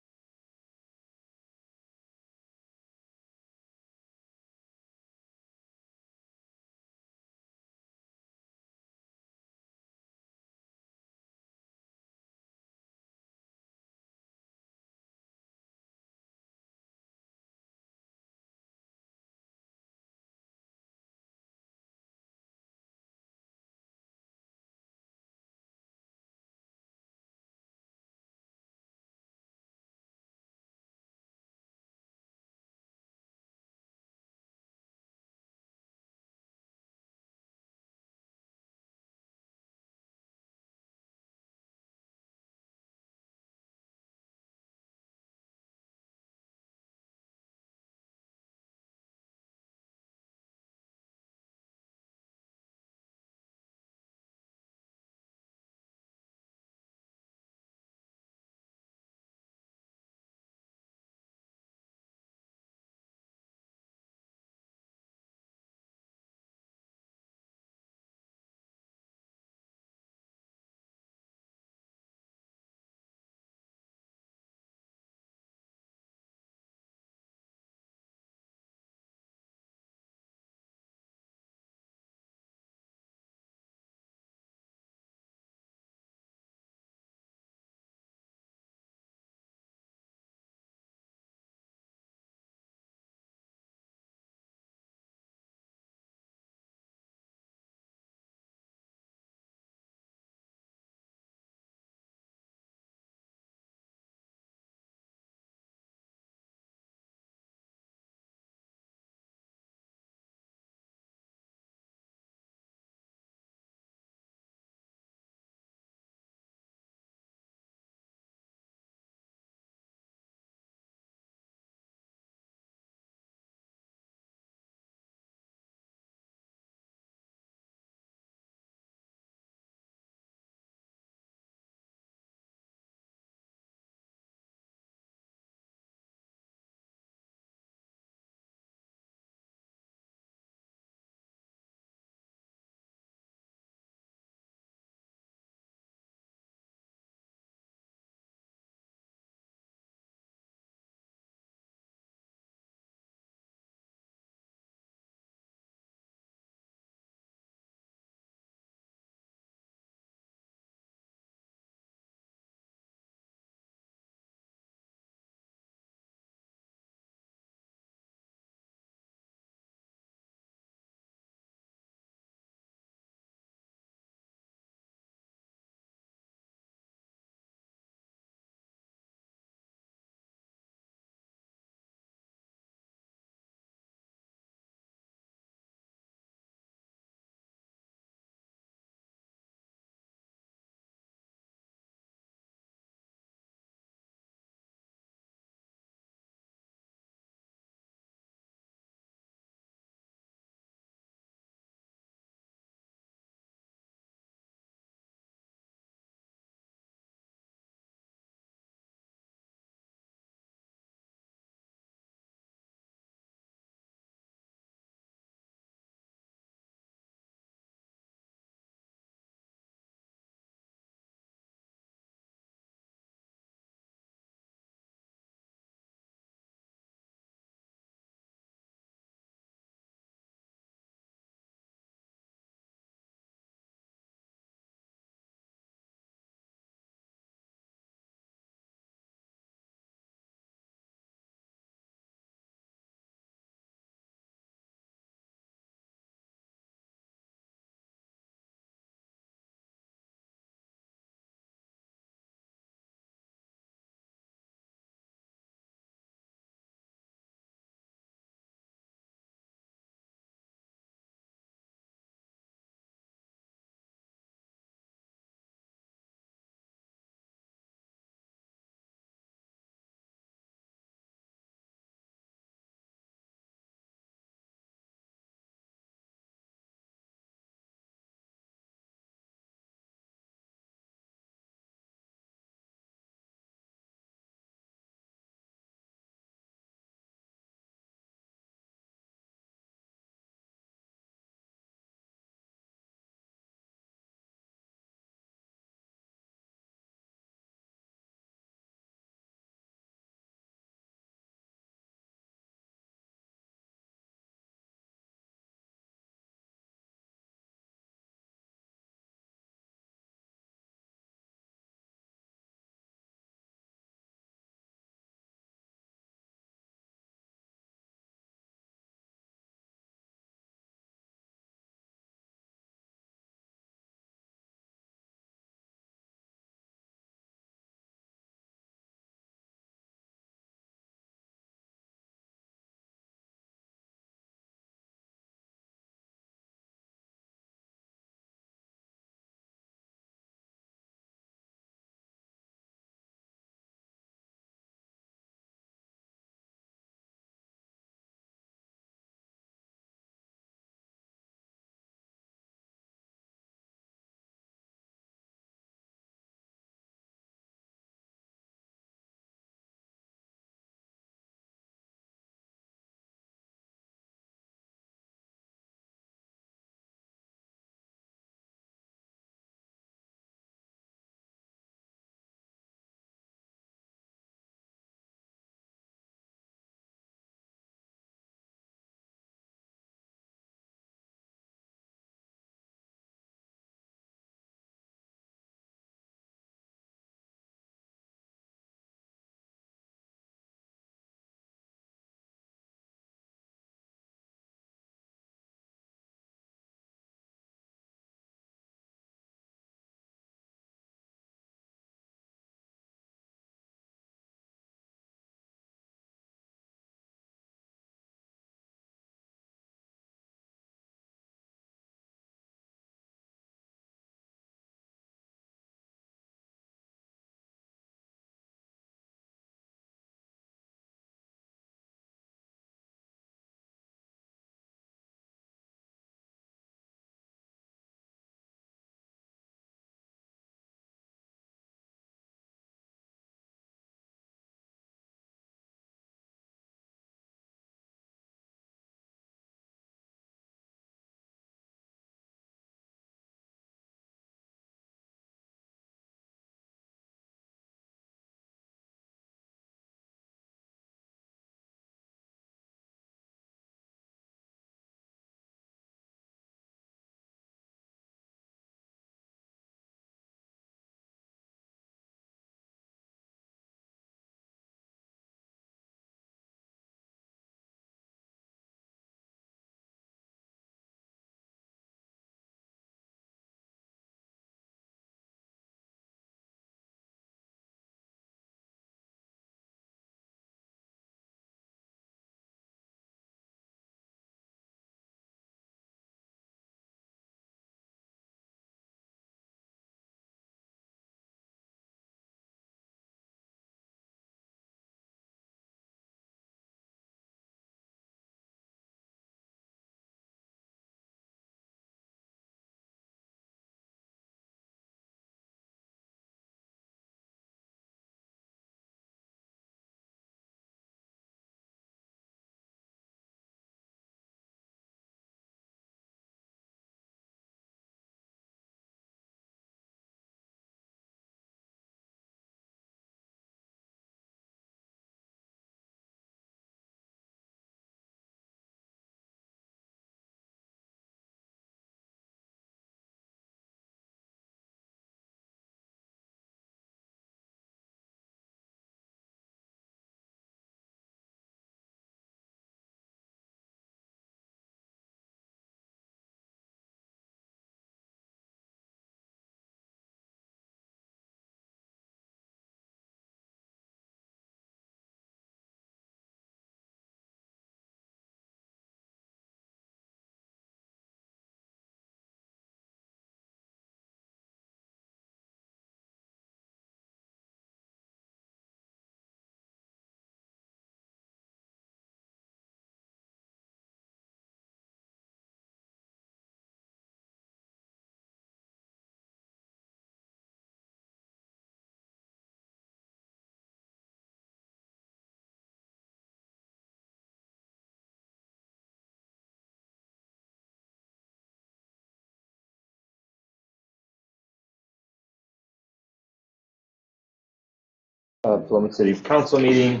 Philomath City Council meeting.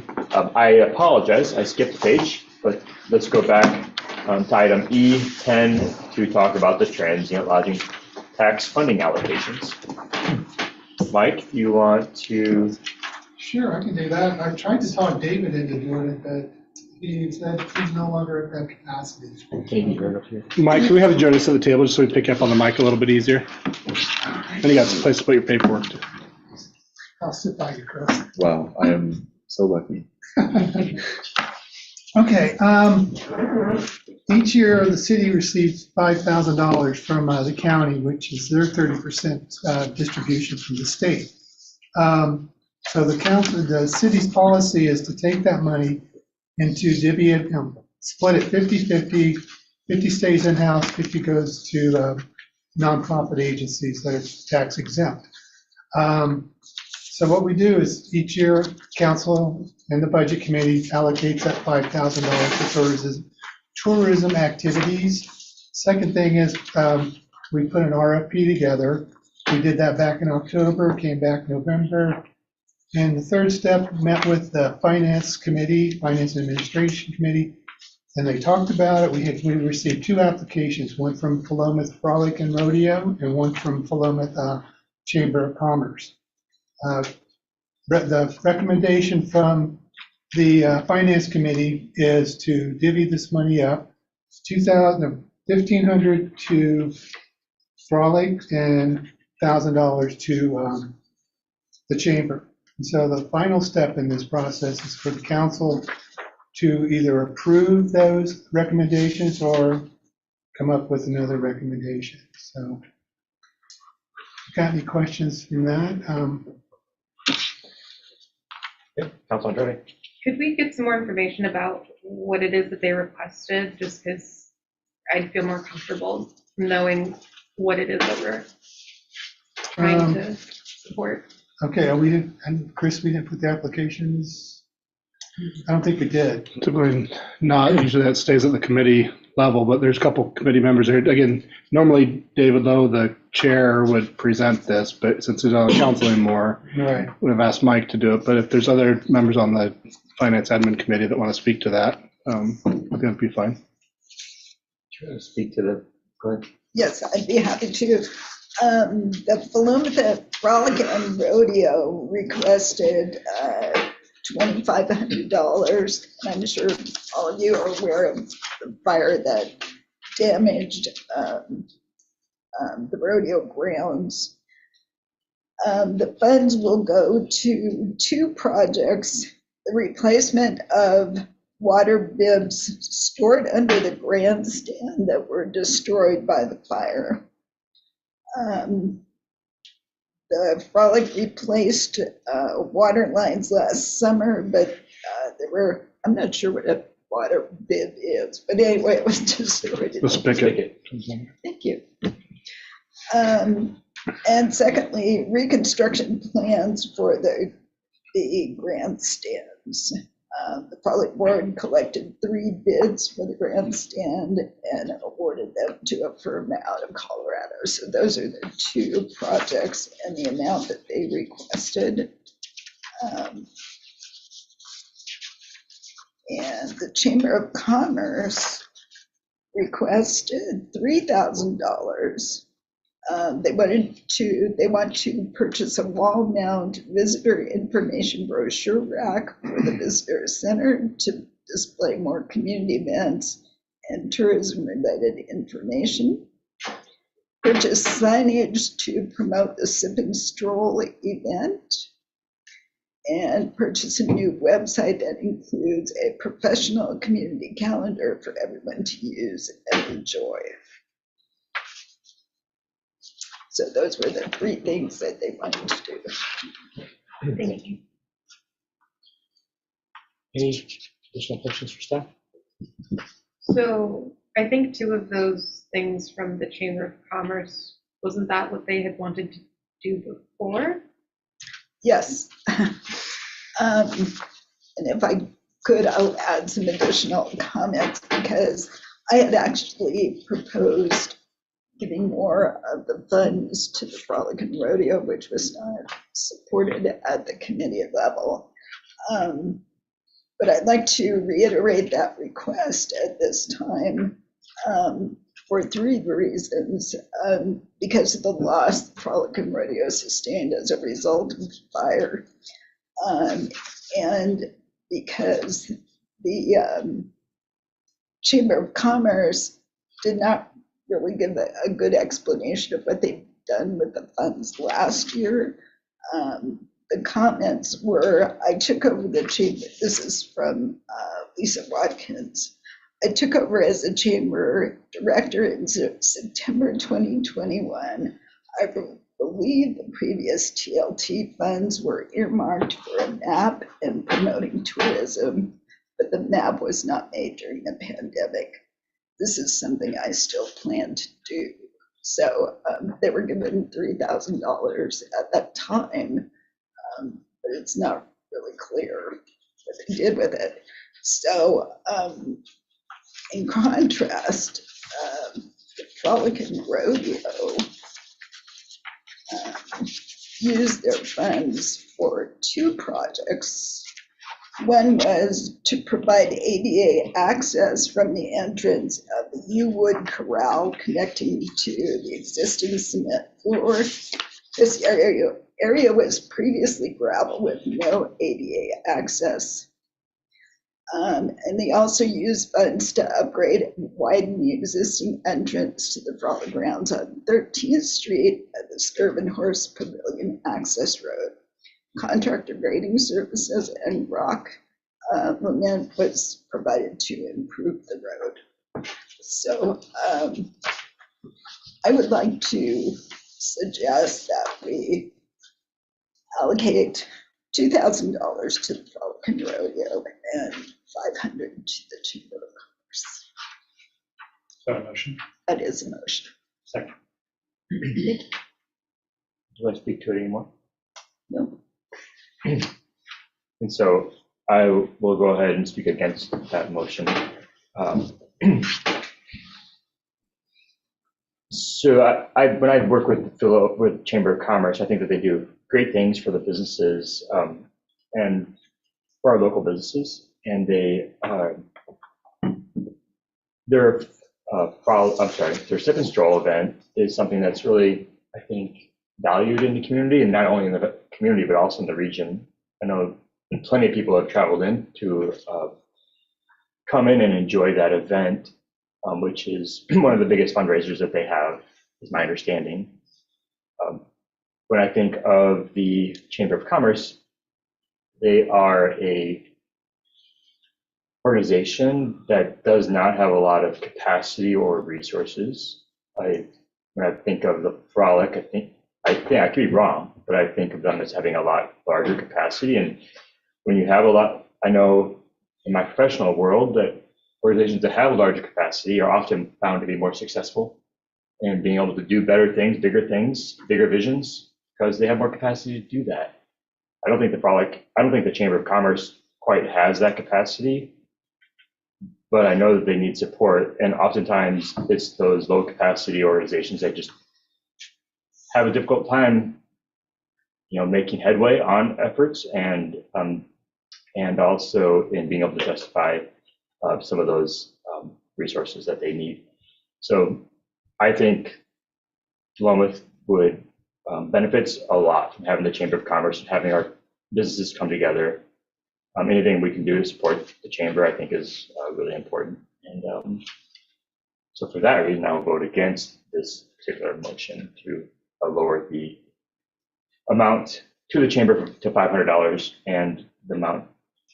I apologize, I skipped a page, but let's go back to item E10 to talk about the transient lodging tax funding allocations. Mike, you want to? Sure, I can do that. I've tried to talk David into doing it, but he said he's no longer at that capacity. Mike, can we have you join us at the table just so we pick up on the mic a little bit easier? And you got some place to put your paperwork too. I'll sit by you, Chris. Wow, I am so lucky. Okay, each year the city receives $5,000 from the county, which is their 30% distribution from the state. So the city's policy is to take that money and to divvy it, split it 50-50, 50 stays in-house, 50 goes to nonprofit agencies that are tax exempt. So what we do is each year, council and the budget committee allocates that $5,000 to tourism activities. Second thing is we put an RFP together. We did that back in October, came back November. And the third step, met with the finance administration committee, and they talked about it. We received 2 applications, one from Philomath Frolic and Rodeo and one from Philomath Chamber of Commerce. The recommendation from the finance committee is to divvy this money up, $1,500 to Frolic and $1,000 to the chamber. And so the final step in this process is for the council to either approve those recommendations or come up with another recommendation. So, got any questions from that? Councilman Jordan. Could we get some more information about what it is that they requested, just because I'd feel more comfortable knowing what it is that we're trying to support? Okay, we didn't, and Chris, we didn't put the applications? I don't think we did. Typically not, usually that stays at the committee level, but there's a couple committee members here. Again, normally David Lowe, the chair, would present this, but since he's on the council anymore, Right. we've asked Mike to do it. But if there's other members on the finance admin committee that want to speak to that, I think that'd be fine. Speak to the, go ahead. Yes, I'd be happy to. The Philomath Frolic and Rodeo requested $2,500. I'm sure all of you are aware of the fire that damaged the rodeo grounds. The funds will go to 2 projects: the replacement of water bibs stored under the grandstand that were destroyed by the fire. The Frolic replaced water lines last summer, but I'm not sure what a water bib is, but anyway, it was destroyed. The spigot. Thank you. And secondly, reconstruction plans for the grandstands. The Frolic board collected 3 bids for the grandstand and awarded them to a firm out of Colorado. So those are the 2 projects and the amount that they requested. And the Chamber of Commerce requested $3,000. They want to purchase a wall mount visitor information brochure rack for the visitor center to display more community events and tourism related information. Purchase signage to promote the Sip and Stroll event. And purchase a new website that includes a professional community calendar for everyone to use and enjoy. So those were the 3 things that they wanted to do. Thank you. Any additional questions for staff? So I think 2 of those things from the Chamber of Commerce, wasn't that what they had wanted to do before? Yes. And if I could, I'll add some additional comments, because I had actually proposed giving more of the funds to the Frolic and Rodeo, which was not supported at the committee level. But I'd like to reiterate that request at this time for 3 reasons. Because of the loss the Frolic and Rodeo sustained as a result of the fire, and because the Chamber of Commerce did not really give a good explanation of what they've done with the funds last year. The comments were, I took over the chamber, this is from Lisa Watkins. I took over as a chamber director in September 2021. I believe the previous TLT funds were earmarked for a map and promoting tourism, but the map was not made during the pandemic. This is something I still plan to do. So they were given $3,000 at that time, but it's not really clear what they did with it. So in contrast, the Frolic and Rodeo used their funds for 2 projects. One was to provide ADA access from the entrance of the U-Wood Corral connecting to the existing cement floor. This area was previously gravel with no ADA access. And they also used funds to upgrade and widen the existing entrance to the Frolic grounds on 13th Street at the Skirvin Horse Pavilion Access Road. Contractor grading services and rock cement was provided to improve the road. So I would like to suggest that we allocate $2,000 to the Frolic and Rodeo and $500 to the Chamber of Commerce. Is that a motion? That is a motion. Second. Do I speak to it anymore? No. And so I will go ahead and speak against that motion. So when I work with Chamber of Commerce, I think that they do great things for the businesses and for our local businesses. And their Sip and Stroll event is something that's really, I think, valued in the community, and not only in the community, but also in the region. I know plenty of people have traveled in to come in and enjoy that event, which is one of the biggest fundraisers that they have, is my understanding. When I think of the Chamber of Commerce, they are a organization that does not have a lot of capacity or resources. When I think of the Frolic, I could be wrong, but I think of them as having a lot larger capacity. And when you have a lot, I know in my professional world that organizations that have a larger capacity are often found to be more successful and being able to do better things, bigger visions, because they have more capacity to do that. I don't think the Chamber of Commerce quite has that capacity, but I know that they need support. And oftentimes it's those low capacity organizations that just have a difficult time, making headway on efforts and also in being able to justify some of those resources that they need. So I think Philomath would benefits a lot from having the Chamber of Commerce and having our businesses come together. Anything we can do to support the Chamber, I think, is really important. And so for that reason, I will vote against this particular motion to lower the amount to the Chamber to $500 and the amount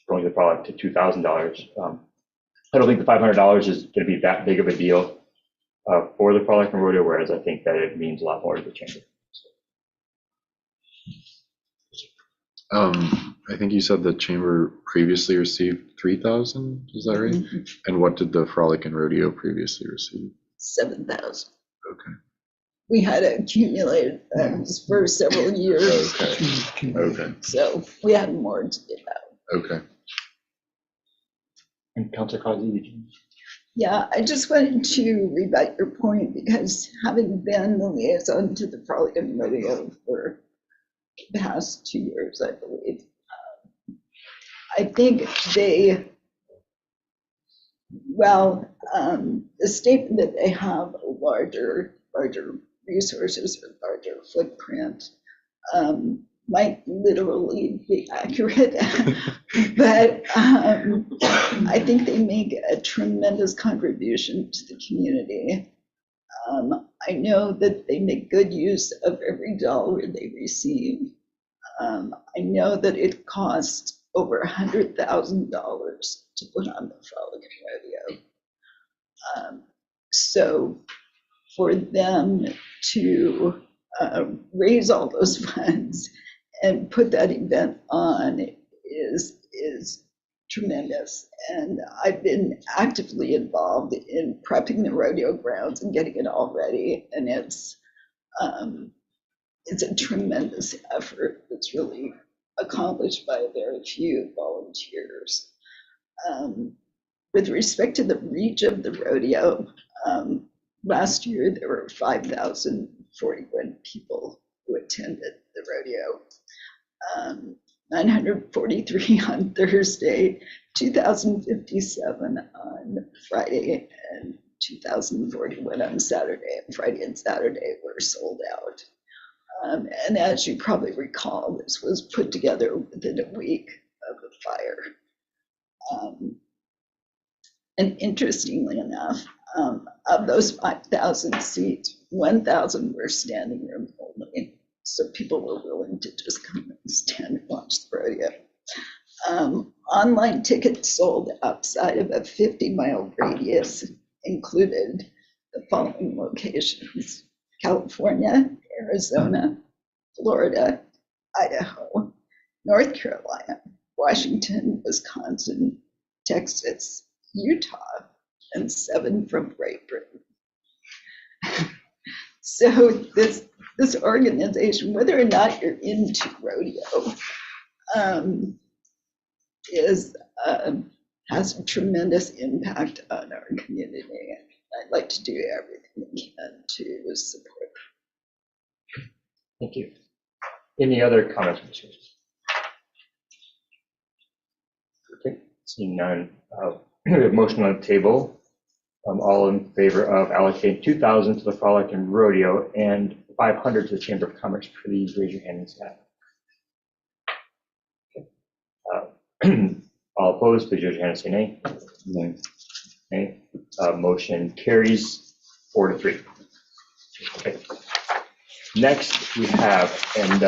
going to the product to $2,000. I don't think the $500 is going to be that big of a deal for the Frolic and Rodeo, whereas I think that it means a lot more to the Chamber. I think you said the Chamber previously received 3,000, is that right? Mm-hmm. And what did the Frolic and Rodeo previously receive? 7,000. Okay. We had accumulated funds for several years. Okay. So we had more to give out. Okay. And Councilor Causey, did you? Yeah, I just wanted to rebut your point because having been the liaison to the Frolic Rodeo for the past 2 years, I believe, I think they, well, the statement that they have a larger resources or larger footprint might literally be accurate, but I think they make a tremendous contribution to the community. I know that they make good use of every dollar they receive. I know that it costs over $100,000 to put on the Frolic Rodeo. So for them to raise all those funds and put that event on is tremendous. And I've been actively involved in prepping the rodeo grounds and getting it all ready. And it's a tremendous effort that's really accomplished by very few volunteers. With respect to the reach of the rodeo, last year there were 5,041 people who attended the rodeo. 943 on Thursday, 2,057 on Friday, and 2,041 on Saturday. And Friday and Saturday were sold out. And as you probably recall, this was put together within a week of the fire. And interestingly enough, of those 5,000 seats, 1,000 were standing room only. So people were willing to just come and stand and watch the rodeo. Online tickets sold outside of a 50-mile radius included the following locations: California, Arizona, Florida, Idaho, North Carolina, Washington, Wisconsin, Texas, Utah, and 7 from Great Britain. So this organization, whether or not you're into rodeo, has a tremendous impact on our community. I'd like to do everything we can to support. Thank you. Any other comments? Okay, seeing none. We have motion on the table. All in favor of allocating 2,000 to the Frolic and Rodeo and 500 to the Chamber of Commerce. Please raise your hand and staff. Okay. All opposed, please raise your hand and say nay. Nay. Nay. Motion carries 4-3. Okay. Next we have, and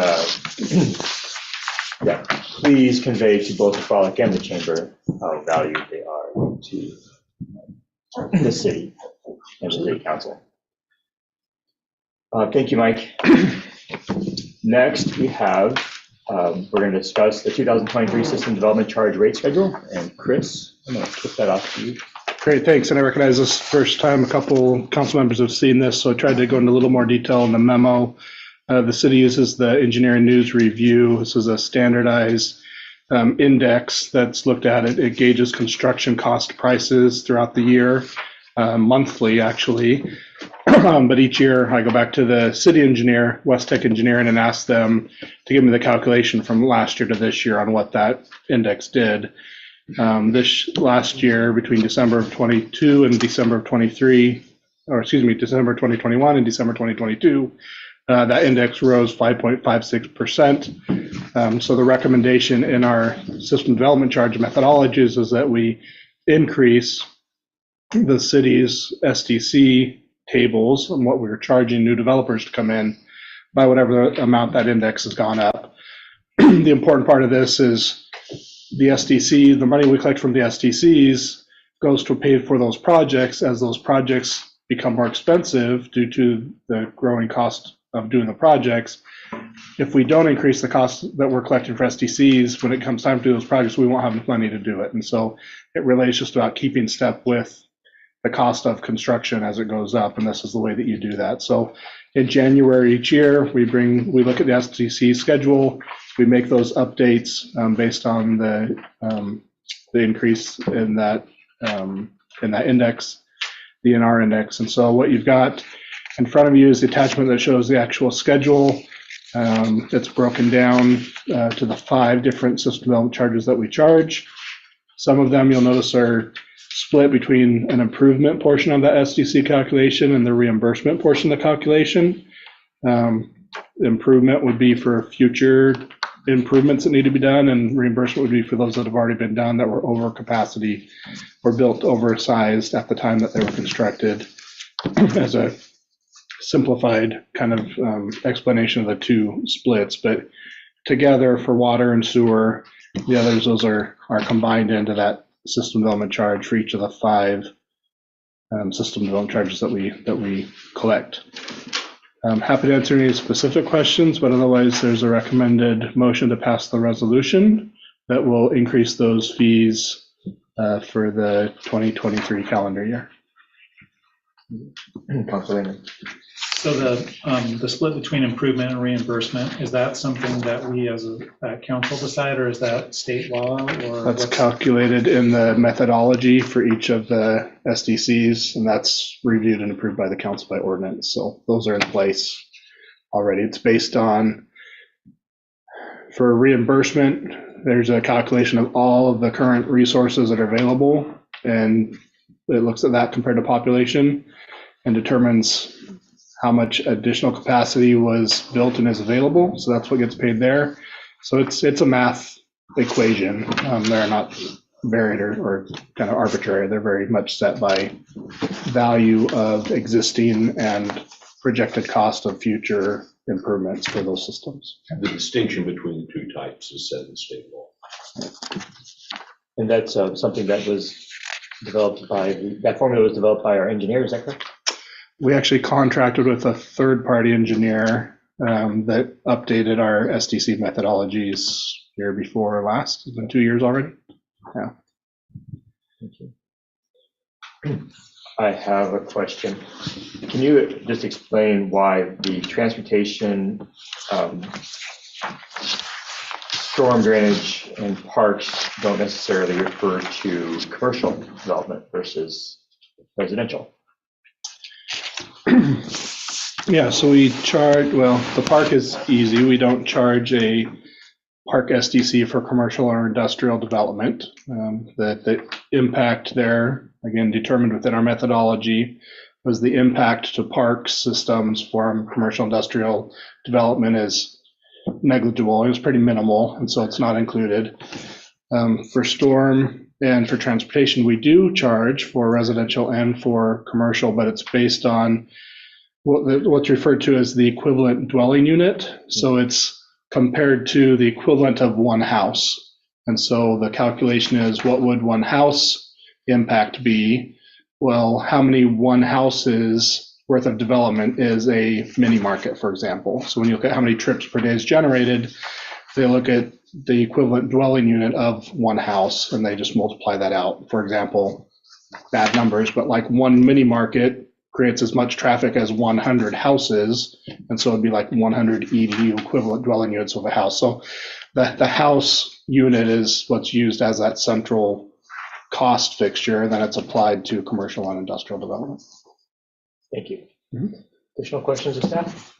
yeah, please convey to both the Frolic and the Chamber how valued they are to the city and the city council. Thank you, Mike. Next, we have, we're going to discuss the 2023 system development charge rate schedule. And Chris, I'm going to kick that off to you. Great, thanks. And I recognize this first time a couple council members have seen this, so I tried to go into a little more detail in the memo. The city uses the Engineering News Review. This is a standardized index that's looked at. It gauges construction cost prices throughout the year, monthly actually. But each year I go back to the city engineer, West Tech Engineering, and ask them to give me the calculation from last year to this year on what that index did. This last year, between December of 22 and December of 23, or excuse me, December 2021 and December 2022, that index rose 5.56%. So the recommendation in our system development charge methodologies is that we increase the city's SDC tables and what we're charging new developers to come in by whatever amount that index has gone up. The important part of this is the SDC, the money we collect from the SDCs goes to pay for those projects. As those projects become more expensive due to the growing cost of doing the projects, if we don't increase the cost that we're collecting for SDCs, when it comes time to do those projects, we won't have enough money to do it. And so it really is just about keeping step with the cost of construction as it goes up, and this is the way that you do that. So in January each year, we look at the SDC schedule, we make those updates based on the increase in that in that index, the NR index. And so what you've got in front of you is the attachment that shows the actual schedule. It's broken down to the 5 different system development charges that we charge. Some of them you'll notice are split between an improvement portion of the SDC calculation and the reimbursement portion of the calculation. Improvement would be for future improvements that need to be done, and reimbursement would be for those that have already been done that were over capacity or built oversized at the time that they were constructed, as a simplified kind of explanation of the 2 splits. But together for water and sewer, the others, those are combined into that system development charge for each of the 5 system development charges that we collect. I'm happy to answer any specific questions, but otherwise there's a recommended motion to pass the resolution that will increase those fees for the 2023 calendar year. Councilor Lehman. So the split between improvement and reimbursement, is that something that we as a council decide, or is that state law? Or that's calculated in the methodology for each of the SDCs, and that's reviewed and approved by the council by ordinance. So those are in place already. It's based on, for reimbursement, there's a calculation of all of the current resources that are available, and it looks at that compared to population and determines how much additional capacity was built and is available. So that's what gets paid there. So it's a math equation. They're not varied or kind of arbitrary. They're very much set by value of existing and projected cost of future improvements for those systems. The distinction between the 2 types is set in state law. And that's something that was developed by, that formula was developed by our engineer, is that correct? We actually contracted with a third-party engineer that updated our SDC methodologies year before last. It's been 2 years already. Yeah. Thank you. I have a question. Can you just explain why the transportation, storm drainage, and parks don't necessarily refer to commercial development versus residential? Yeah, so we charge, well, the park is easy. We don't charge a park SDC for commercial or industrial development. The impact there, again, determined within our methodology, was the impact to park systems from commercial industrial development is negligible. It was pretty minimal, and so it's not included. For storm and for transportation, we do charge for residential and for commercial, but it's based on what's referred to as the equivalent dwelling unit. So it's compared to the equivalent of one house. And so the calculation is, what would one house impact be? Well, how many one houses worth of development is a mini market, for example? So when you look at how many trips per day is generated, they look at the equivalent dwelling unit of one house, and they just multiply that out. For example, bad numbers, but like one mini market creates as much traffic as 100 houses, and so it'd be like 100 EDU equivalent dwelling units of a house. So the house unit is what's used as that central cost fixture, and then it's applied to commercial and industrial development. Thank you. Additional questions of staff?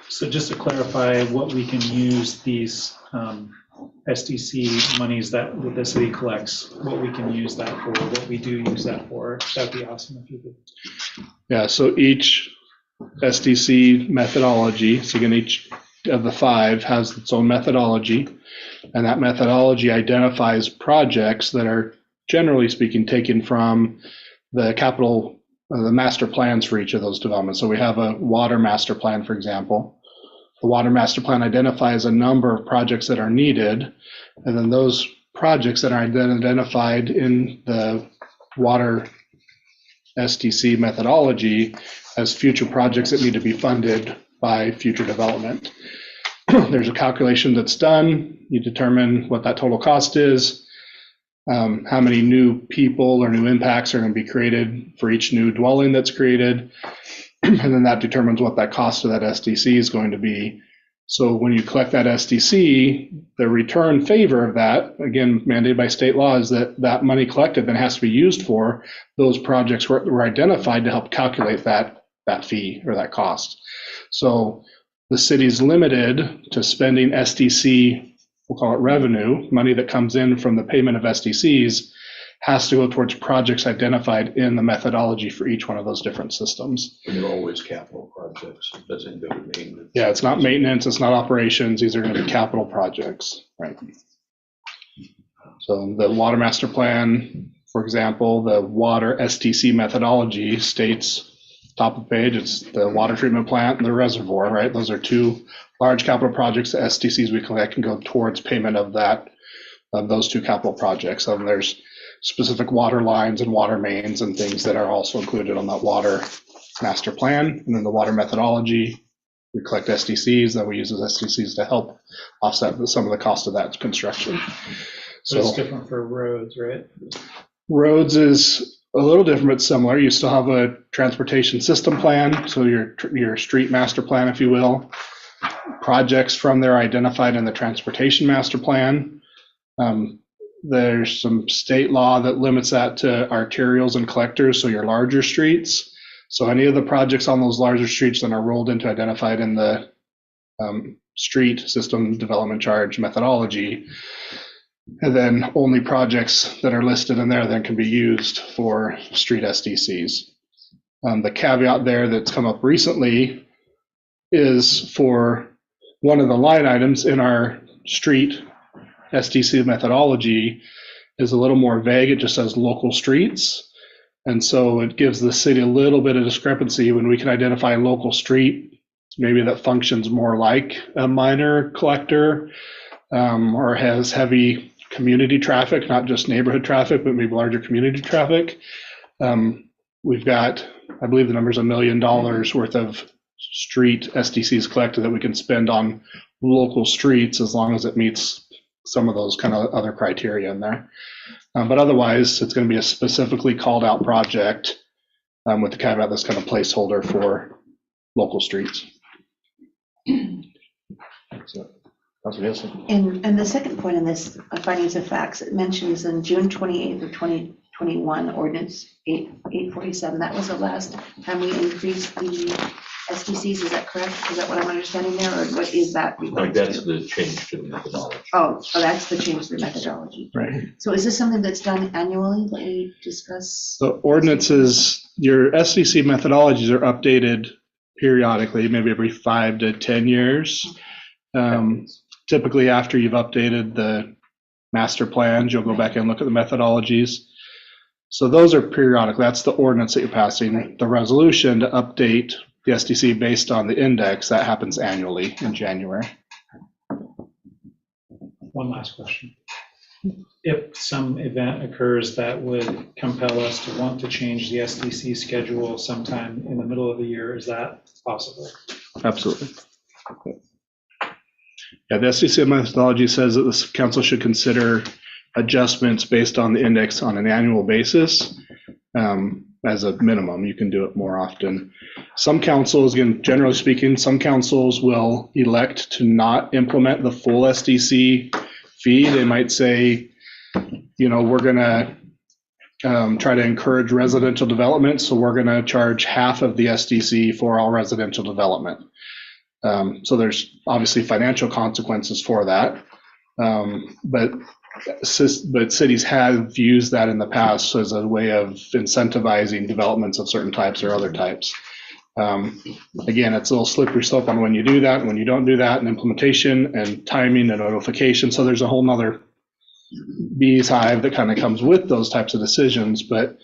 So just to clarify, what we can use these SDC monies that the city collects, what we can use that for, what we do use that for, that'd be awesome if you could. Yeah, so each SDC methodology, so again, each of the 5 has its own methodology, and that methodology identifies projects that are, generally speaking, taken from the capital, the master plans for each of those developments. So we have a water master plan, for example. The water master plan identifies a number of projects that are needed, and then those projects that are identified in the water SDC methodology as future projects that need to be funded by future development. There's a calculation that's done. You determine what that total cost is, how many new people or new impacts are going to be created for each new dwelling that's created, and then that determines what that cost of that SDC is going to be. So when you collect that SDC, the return favor of that, again, mandated by state law, is that that money collected then has to be used for those projects were identified to help calculate that fee or that cost. So the city's limited to spending SDC, we'll call it revenue, money that comes in from the payment of SDCs, has to go towards projects identified in the methodology for each one of those different systems. And they're always capital projects. It doesn't go to maintenance. Yeah, it's not maintenance, it's not operations. These are going to be capital projects, right? So the water master plan, for example, the water STC methodology states, top of the page, it's the water treatment plant and the reservoir, right? Those are two large capital projects. The STCs we collect can go towards payment of those two capital projects. And there's specific water lines and water mains and things that are also included on that water master plan. And then the water methodology, we collect SDCs, then we use those SDCs to help offset some of the cost of that construction. So it's different for roads, right? Roads is a little different but similar. You still have a transportation system plan, so your street master plan, if you will. Projects from there identified in the transportation master plan. There's some state law that limits that to arterials and collectors, so your larger streets. So any of the projects on those larger streets that are rolled into identified in the street system development charge methodology, and then only projects that are listed in there then can be used for street SDCs. The caveat there that's come up recently is for one of the line items in our street SDC methodology is a little more vague. It just says local streets. And so it gives the city a little bit of discrepancy when we can identify a local street, maybe that functions more like a minor collector or has heavy community traffic, not just neighborhood traffic, but maybe larger community traffic. We've got, I believe the number's $1 million worth of street SDCs collected that we can spend on local streets as long as it meets some of those kind of other criteria in there. But otherwise, it's going to be a specifically called out project with the caveat that's kind of placeholder for local streets. So, Councilor Nielsen. And the second point in this findings of facts, it mentions in June 28th of 2021, ordinance 847, that was the last time we increased the SDCs, is that correct? Is that what I'm understanding there, or what is that? Like that's the change to the methodology. Oh, that's the change to the methodology. Right. So is this something that's done annually that we discuss? The ordinances, your SDC methodologies are updated periodically, maybe every 5 to 10 years. Typically after you've updated the master plans, you'll go back and look at the methodologies. So those are periodic. That's the ordinance that you're passing. Right. The resolution to update the SDC based on the index, that happens annually in January. One last question. If some event occurs that would compel us to want to change the SDC schedule sometime in the middle of the year, is that possible? Absolutely. Yeah, the SDC methodology says that the council should consider adjustments based on the index on an annual basis. As a minimum, you can do it more often. Some councils, again, generally speaking, some councils will elect to not implement the full SDC fee. They might say, we're going to try to encourage residential development, so we're going to charge half of the SDC for all residential development. So there's obviously financial consequences for that, but cities have used that in the past as a way of incentivizing developments of certain types or other types. Again, it's a little slippery slope on when you do that and when you don't do that, and implementation and timing and notification. So there's a whole nother bee's hive that kind of comes with those types of decisions. But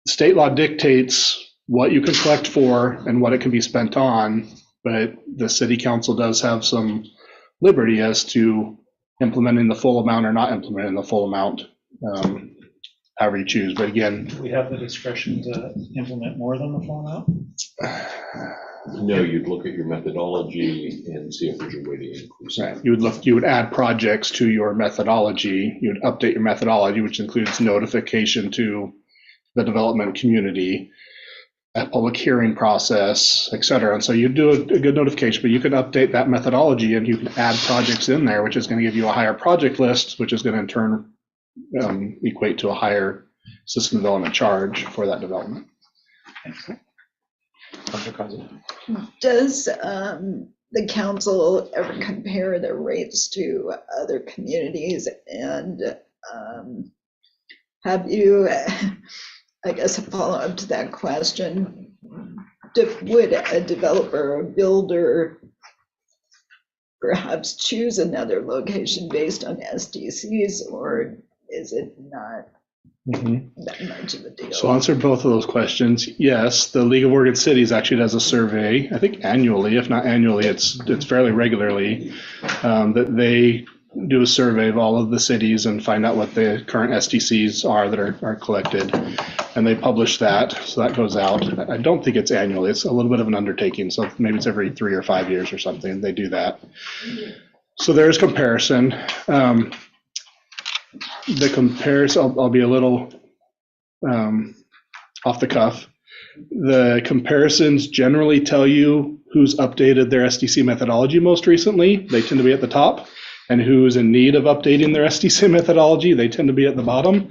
state law dictates what you can collect for and what it can be spent on. But the city council does have some liberty as to implementing the full amount or not implementing the full amount, however you choose. But again, do we have the discretion to implement more than the full amount? No, you'd look at your methodology and see if there's a way to increase it. Right. You would add projects to your methodology. You would update your methodology, which includes notification to the development community. a public hearing process, et cetera. And so you do a good notification, but you can update that methodology and you can add projects in there, which is going to give you a higher project list, which is going to in turn equate to a higher system development charge for that development. Does the council ever compare the rates to other communities? And have you, I guess a follow-up to that question, would a developer or builder perhaps choose another location based on SDCs, or is it not that much of a deal? So I'll answer both of those questions. Yes, the League of Oregon Cities actually does a survey, I think annually, if not annually, it's fairly regularly, that they do a survey of all of the cities and find out what the current SDCs are that are collected. And they publish that, so that goes out. I don't think it's annually, it's a little bit of an undertaking, so maybe it's every 3 or 5 years or something, they do that. So there's comparison. The comparison, I'll be a little off the cuff. The comparisons generally tell you who's updated their SDC methodology most recently. They tend to be at the top. And who's in need of updating their SDC methodology, they tend to be at the bottom.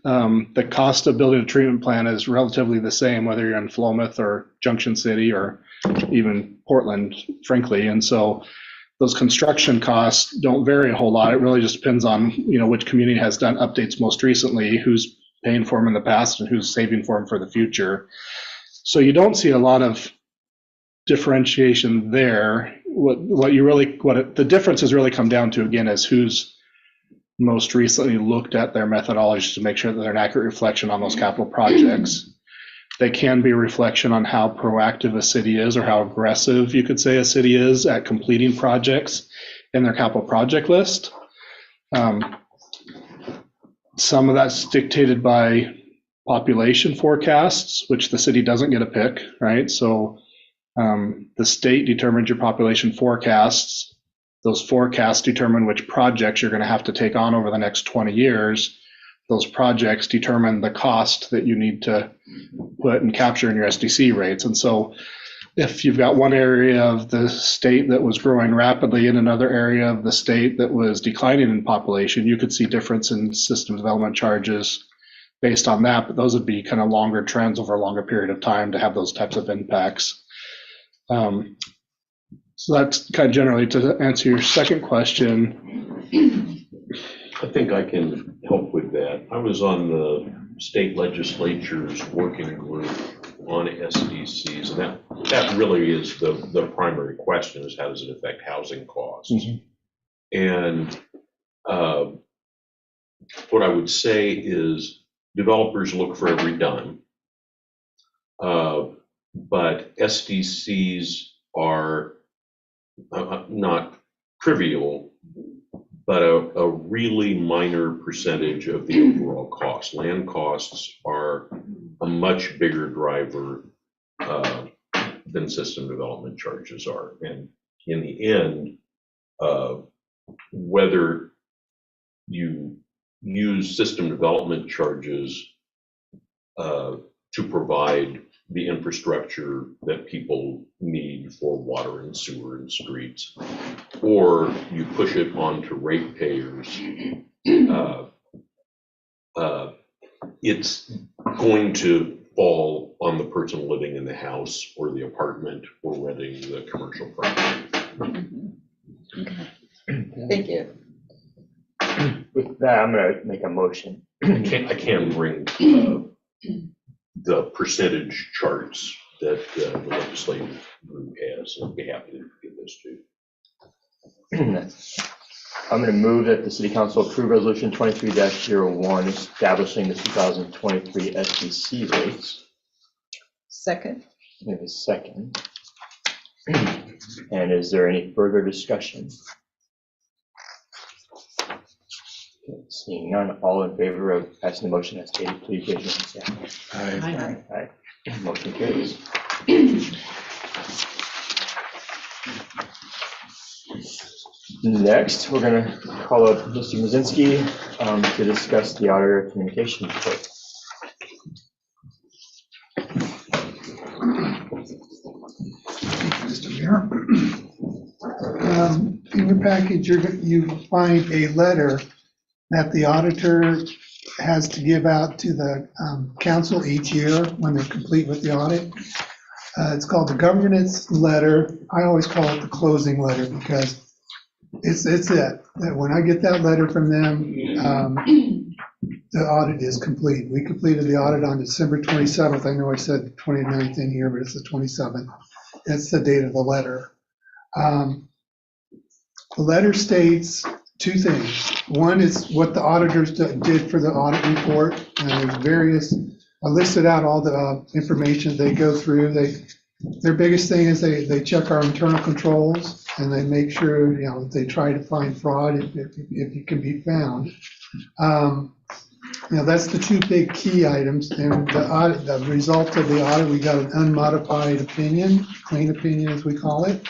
The cost of building a treatment plant is relatively the same, whether you're in Philomath or Junction City or even Portland, frankly. And so those construction costs don't vary a whole lot. It really just depends on, which community has done updates most recently, who's paying for them in the past and who's saving for them for the future. So you don't see a lot of differentiation there. The differences really come down to, again, is who's most recently looked at their methodologies to make sure that they're an accurate reflection on those capital projects. They can be a reflection on how proactive a city is, or how aggressive you could say a city is at completing projects in their capital project list. Some of that's dictated by population forecasts, which the city doesn't get a pick, right? So the state determines your population forecasts. Those forecasts determine which projects you're going to have to take on over the next 20 years. Those projects determine the cost that you need to put and capture in your SDC rates. And so if you've got one area of the state that was growing rapidly and another area of the state that was declining in population, you could see difference in system development charges based on that. But those would be kind of longer trends over a longer period of time to have those types of impacts. So that's kind of generally to answer your second question. I think I can help with that. I was on the state legislature's working group on SDCs, and that really is the primary question, is how does it affect housing costs? And what I would say is developers look for every dime, but SDCs are not trivial, but a really minor percentage of the overall cost. Land costs are a much bigger driver than system development charges are. And in the end, whether you use system development charges to provide the infrastructure that people need for water and sewer and streets, or you push it onto ratepayers, it's going to fall on the person living in the house or the apartment or renting the commercial property. Okay. Thank you. With that, I'm going to make a motion. I can bring the percentage charts that the legislative group has, and I'd be happy to give this to. I'm going to move that the City Council approve Resolution 23-01, establishing the 2023 SDC rates. Second. We have a second. And is there any further discussion? Okay, seeing none, all in favor of passing the motion as stated, please raise your hand. Say aye. Aye. Aye. Motion carries. Next, we're going to call up Mr. Mazinski to discuss the auditor communications report. your package, you find a letter that the auditor has to give out to the council each year when they're complete with the audit. It's called the governance letter. I always call it the closing letter because it's it. That when I get that letter from them, the audit is complete. We completed the audit on December 27th. I know I said 29th in here, but it's the 27th. That's the date of the letter. The letter states two things. One is what the auditors did for the audit report, and there's various, I listed out all the information they go through. Their biggest thing is they check our internal controls, and they make sure, they try to find fraud if it can be found. That's the two big key items. And the result of the audit, we got an unmodified opinion, clean opinion as we call it.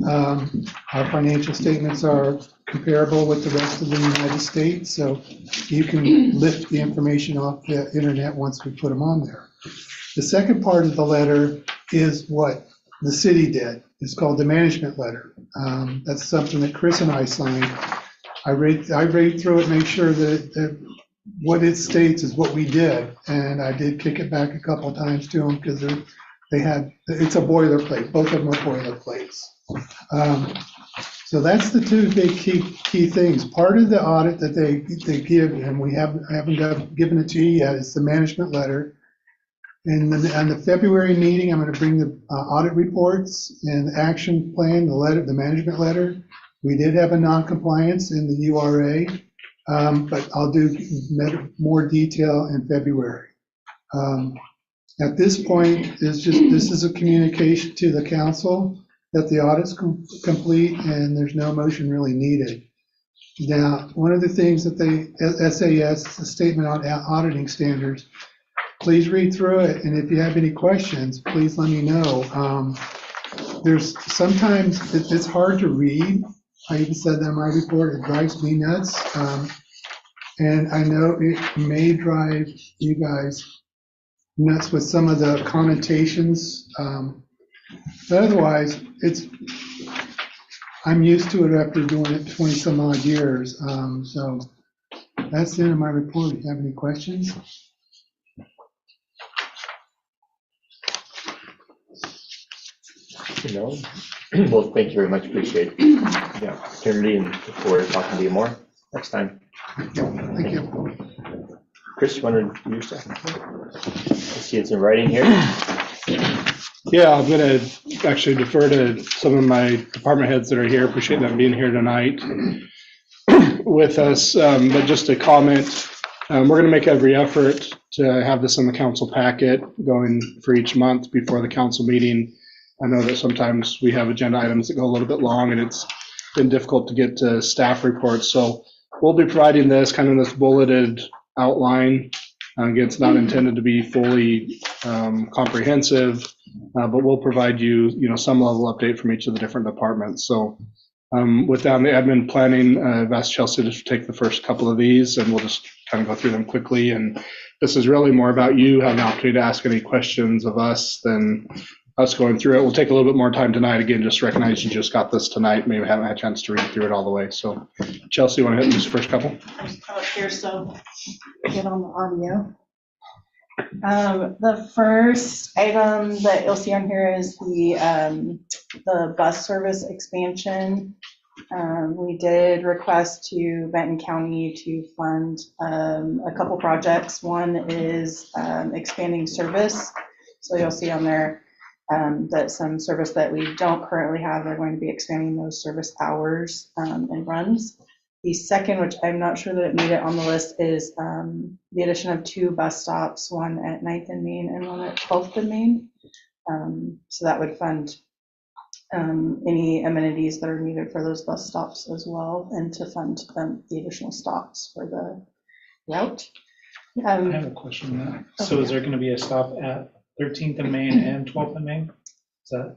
Our financial statements are comparable with the rest of the United States, so you can lift the information off the internet once we put them on there. The second part of the letter is what the city did. It's called the management letter. That's something that Chris and I signed. I read through it, make sure that what it states is what we did, and I did kick it back a couple of times to them because it's a boilerplate. Both of them are boilerplates. So that's the two big key things. Part of the audit that they give, and I haven't given it to you yet, is the management letter. And on the February meeting, I'm going to bring the audit reports and the action plan, the management letter. We did have a non-compliance in the URA, but I'll do more detail in February. At this point, this is a communication to the council that the audit's complete and there's no motion really needed. Now, one of the things that SAS, the Statement on Auditing Standards, please read through it, and if you have any questions, please let me know. There's sometimes it's hard to read. I even said that in my report, it drives me nuts. And I know it may drive you guys nuts with some of the connotations. But otherwise, I'm used to it after doing it 20 some odd years. So that's the end of my report. If you have any questions? No. Well, thank you very much. Appreciate the opportunity and look forward to talking to you more next time. Thank you. Chris, you want to do your stuff? I see it's in writing here. Yeah, I'm going to actually defer to some of my department heads that are here. Appreciate them being here tonight with us. But just a comment, we're going to make every effort to have this in the council packet going for each month before the council meeting. I know that sometimes we have agenda items that go a little bit long and it's been difficult to get to staff reports. So we'll be providing this kind of this bulleted outline. Again, it's not intended to be fully comprehensive, but we'll provide you, some level update from each of the different departments. So with that, the admin planning, I've asked Chelsea to take the first couple of these, and we'll just kind of go through them quickly. And this is really more about you having the opportunity to ask any questions of us than us going through it. We'll take a little bit more time tonight. Again, just recognize you just got this tonight. Maybe haven't had a chance to read through it all the way. So Chelsea, you want to hit this first couple? I just come up here so get on the audio. The first item that you'll see on here is the bus service expansion. We did request to Benton County to fund a couple projects. One is expanding service. So you'll see on there that some service that we don't currently have, they're going to be expanding those service hours and runs. The second, which I'm not sure that it made it on the list, is the addition of 2 bus stops, one at 9th and Main and one at 12th and Main. So that would fund any amenities that are needed for those bus stops as well, and to fund the additional stops for the route. I have a question on that. So is there going to be a stop at 13th and Main and 12th and Main? Is that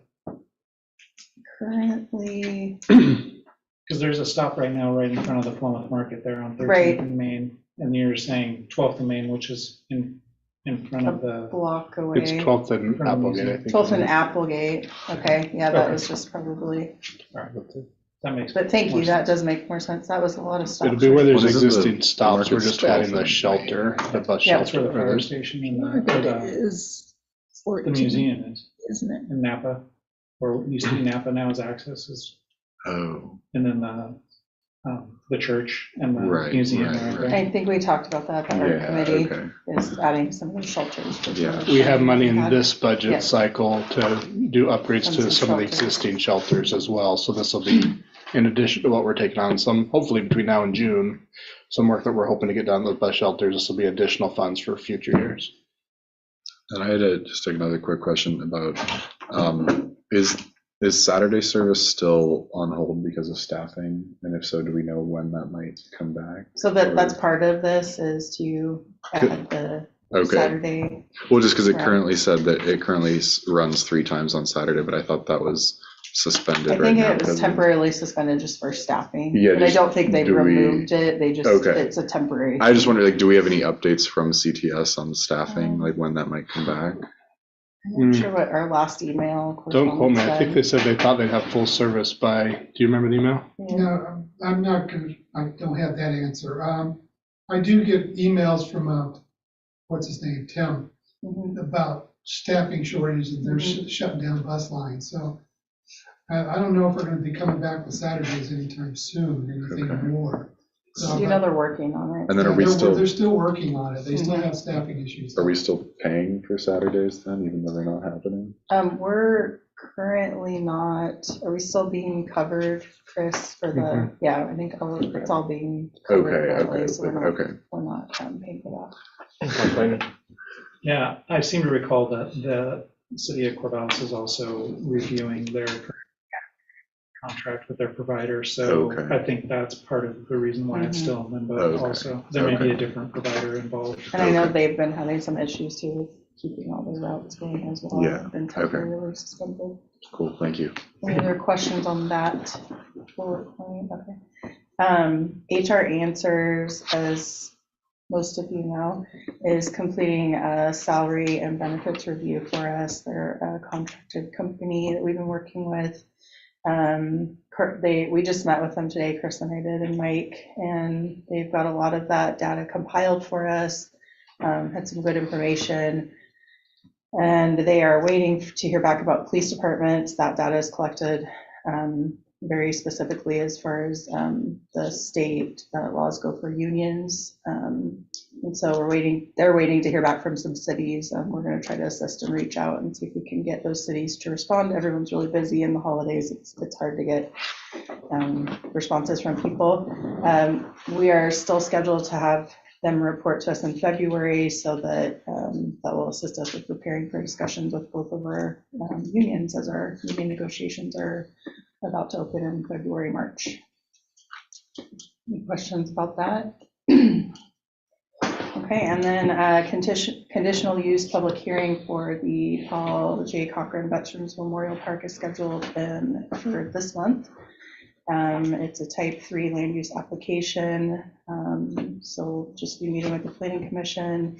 currently? Because there's a stop right now right in front of the Plymouth Market there on 13th right. and Main, and you're saying 12th and Main, which is in front of the block away. It's 12th and Applegate, I think. 12th and Applegate. Okay, yeah, that was just probably. All right. That makes. But thank more you, that sense. does make more sense. That was a lot of stuff. It'll be where there's What is it, the existing stops, we're Marcus just adding the 12th? shelter, the bus Yeah, That's where the shelter. fire or station and Market the is the 14, museum is isn't it? in Napa, or used to be Napa, now is Access is, Oh, and then the church and the Right, museum right, are right right. there. I think we talked about that, the art yeah, committee okay. is adding some of the shelters. for Yeah. the- We have money in this Yeah. budget cycle to do upgrades And to some some of the shelters. existing shelters as well. So this will be in addition to what we're taking on, some, hopefully between now and June, some work that we're hoping to get done with bus shelters. This will be additional funds for future years. And I had just another quick question about, is Saturday service still on hold because of staffing? And if so, do we know when that might come back? So that's Or- part of this is to add the Okay. Saturday. Well, just because it Right. currently said that it currently runs 3 times on Saturday, but I thought that was suspended I right think now. it was because of- temporarily suspended just for staffing. Yeah, But I just- don't think they've do we- removed it, they just, Okay. it's a temporary. I just wonder, like, do we have any updates from CTS on the staffing, Um, like when that might come back? I'm not sure what our last email. Don't quote me. I correspondence think they said they thought they'd have full service by, do you remember the email? said. No, I'm not gonna, I don't have that answer. I do get emails from, what's his name, Tim, Mhm. about staffing shortages, and they're shutting down bus lines, so I don't know if we're gonna be coming back with Saturdays anytime soon, anything Okay. more. So, You know, they're working on it. And then are we They're still, still working on it, they still Mhm. have staffing issues. are we still paying for Saturdays then, even though they're not happening? We're currently not, are we still being covered, Chris, for the, yeah, I think it's all being covered Okay, currently, so we're not, okay. we're not paying for that. Councilor Clayton? Yeah, I seem to recall that the city of Corvallis is also reviewing their contract with their provider, so Okay. I think that's part of the reason why it's still in limbo Okay. also. There may be Okay. a different provider involved. And I know Okay. they've been having some issues too with keeping all the routes going as well. Yeah, Been temporarily suspended. Cool, thank you. Any other questions on that? bullet point? Okay. HR Answers, as most of you know, is completing a salary and benefits review for us. They're a contracted company that we've been working with. We just met with them today, Chris and I did, and Mike, and they've got a lot of that data compiled for us, had some good information. And they are waiting to hear back about police departments. That data is collected very specifically as far as the state laws go for unions. And so they're waiting to hear back from some cities. We're going to try to assist and reach out and see if we can get those cities to respond. Everyone's really busy in the holidays. It's hard to get responses from people. We are still scheduled to have them report to us in February, so that that will assist us with preparing for discussions with both of our unions, as our union negotiations are about to open in February, March. Any questions about that? Okay, and then conditional use public hearing for the Paul J. Cochran Veterans Memorial Park is scheduled for this month. It's a type 3 land use application. So just be meeting with the planning commission